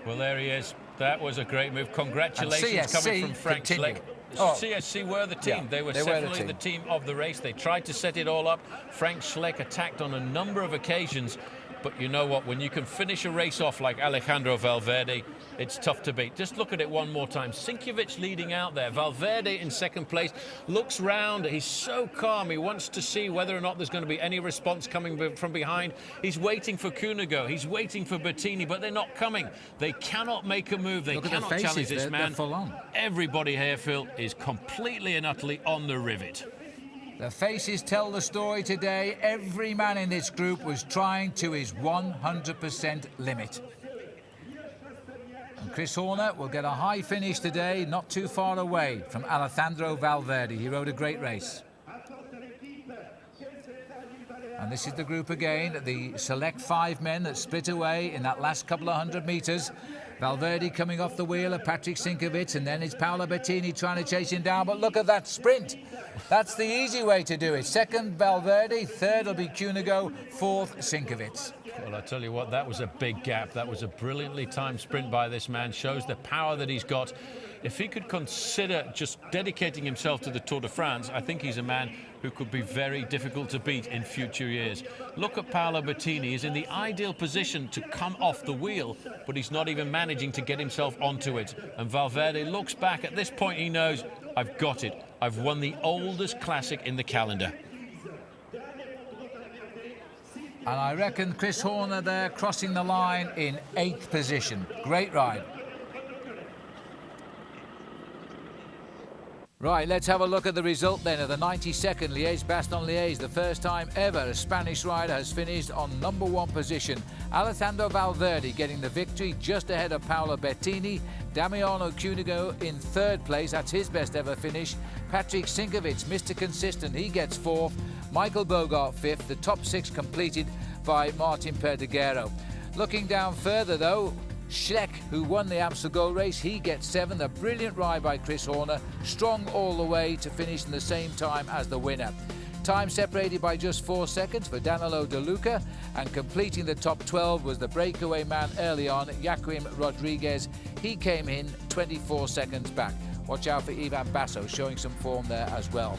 Well, there he is. That was a great move. Congratulations coming from Frank Schleck. CSC were the team. Yeah, they were definitely the team of the race. They tried to set it all up. Frank Schleck attacked on a number of occasions. But you know what? When you can finish a race off like Alejandro Valverde, it's tough to beat. Just look at it one more time. Sinkovic leading out there. Valverde in second place. Looks round. He's so calm. He wants to see whether or not there's going to be any response coming from behind. He's waiting for Cunego. He's waiting for Bettini, but they're not coming. They cannot make a move. They cannot challenge this man. They're full on. Everybody here, Phil, is completely and utterly on the rivet. The faces tell the story today. Every man in this group was trying to his 100% limit. And Chris Horner will get a high finish today, not too far away from Alejandro Valverde. He rode a great race. And this is the group again, the select 5 men that split away in that last couple of 100 metres. Valverde coming off the wheel of Patrick Sinkovic, and then it's Paolo Bettini trying to chase him down. But look at that sprint. That's the easy way to do it. Second, Valverde. Third will be Cunego. Fourth, Sinkovic. Well, I tell you what, that was a big gap. That was a brilliantly timed sprint by this man. Shows the power that he's got. If he could consider just dedicating himself to the Tour de France, I think he's a man who could be very difficult to beat in future years. Look at Paolo Bettini. He's in the ideal position to come off the wheel, but he's not even managing to get himself onto it. And Valverde looks back. At this point, he knows, I've got it. I've won the oldest classic in the calendar. And I reckon Chris Horner there crossing the line in 8th position. Great ride. Right, let's have a look at the result then of the 92nd Liege Bastogne Liege. The first time ever a Spanish rider has finished on number 1 position. Alejandro Valverde getting the victory just ahead of Paolo Bettini. Damiano Cunego in 3rd place, that's his best ever finish. Patrick Sinkovic, Mr. Consistent, he gets 4th. Michael Bogart 5th. The top 6 completed by Martin Perdiguero. Looking down further though, Schleck, who won the Amstel Gold Race, he gets 7th. A brilliant ride by Chris Horner, strong all the way to finish in the same time as the winner. Time separated by just 4 seconds for Danilo De Luca, and completing the top 12 was the breakaway man early on, Joaquim Rodriguez. He came in 24 seconds back. Watch out for Ivan Basso, showing some form there as well.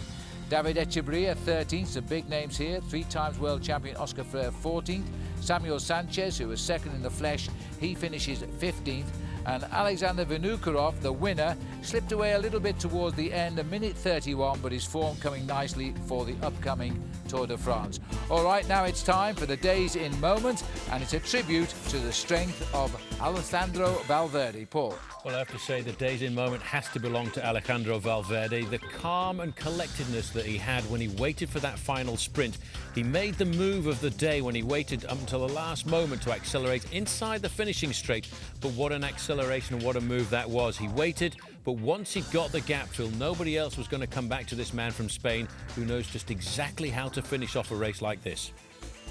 David Echeverria, 13th, some big names here. 3 times world champion Oscar Freire, 14th. Samuel Sanchez, who was second in the flesh, he finishes 15th. And Alexander Vinokurov, the winner, slipped away a little bit towards the end, a minute 31, but his form coming nicely for the upcoming Tour de France. All right, now it's time for the Days in Moment, and it's a tribute to the strength of Alejandro Valverde. Paul. Well, I have to say the Days in Moment has to belong to Alejandro Valverde. The calm and collectedness that he had when he waited for that final sprint. He made the move of the day when he waited up until the last moment to accelerate inside the finishing straight. But what an acceleration and what a move that was. He waited, but once he got the gap, Phil, nobody else was going to come back to this man from Spain who knows just exactly how to finish off a race like this.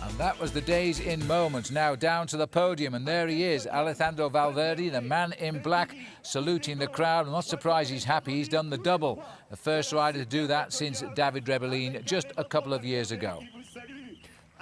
And that was the Days in Moments. Now down to the podium, and there he is, Alejandro Valverde, the man in black, saluting the crowd. I'm not surprised he's happy. He's done the double. The first rider to do that since David Rebellin just a couple of years ago.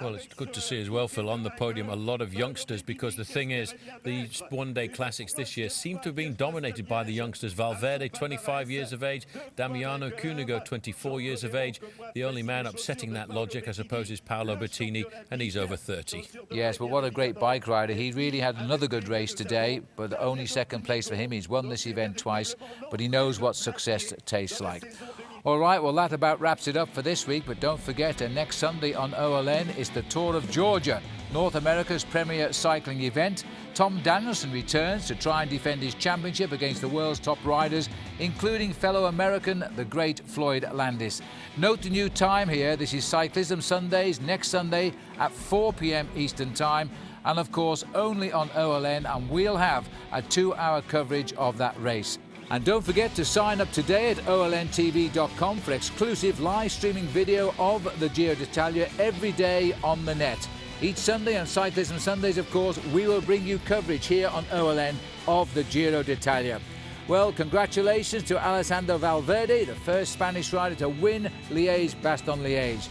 Well, it's good to see as well, Phil, on the podium, a lot of youngsters, because the thing is, these one-day classics this year seem to have been dominated by the youngsters. Valverde, 25 years of age. Damiano Cunego, 24 years of age. The only man upsetting that logic, I suppose, is Paolo Bettini, and he's over 30. Yes, but what a great bike rider. He really had another good race today, but only 2nd place for him. He's won this event twice, but he knows what success tastes like. All right, well, that about wraps it up for this week, but don't forget, next Sunday on OLN is the Tour of Georgia, North America's premier cycling event. Tom Danielson returns to try and defend his championship against the world's top riders, including fellow American, the great Floyd Landis. Note the new time here. This is Cyclism Sundays, next Sunday at 4 p.m. Eastern Time, and of course only on OLN, and we'll have a 2-hour coverage of that race. And don't forget to sign up today at olntv.com for exclusive live streaming video of the Giro d'Italia every day on the net. Each Sunday on Cyclism Sundays, of course, we will bring you coverage here on OLN of the Giro d'Italia. Well, congratulations to Alejandro Valverde, the first Spanish rider to win Liege Bastogne Liege.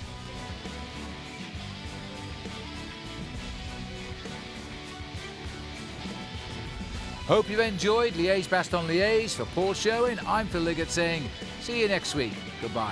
Hope you enjoyed Liege Bastogne Liege. For Paul Sherwen, I'm Phil Liggett saying See you next week. Goodbye.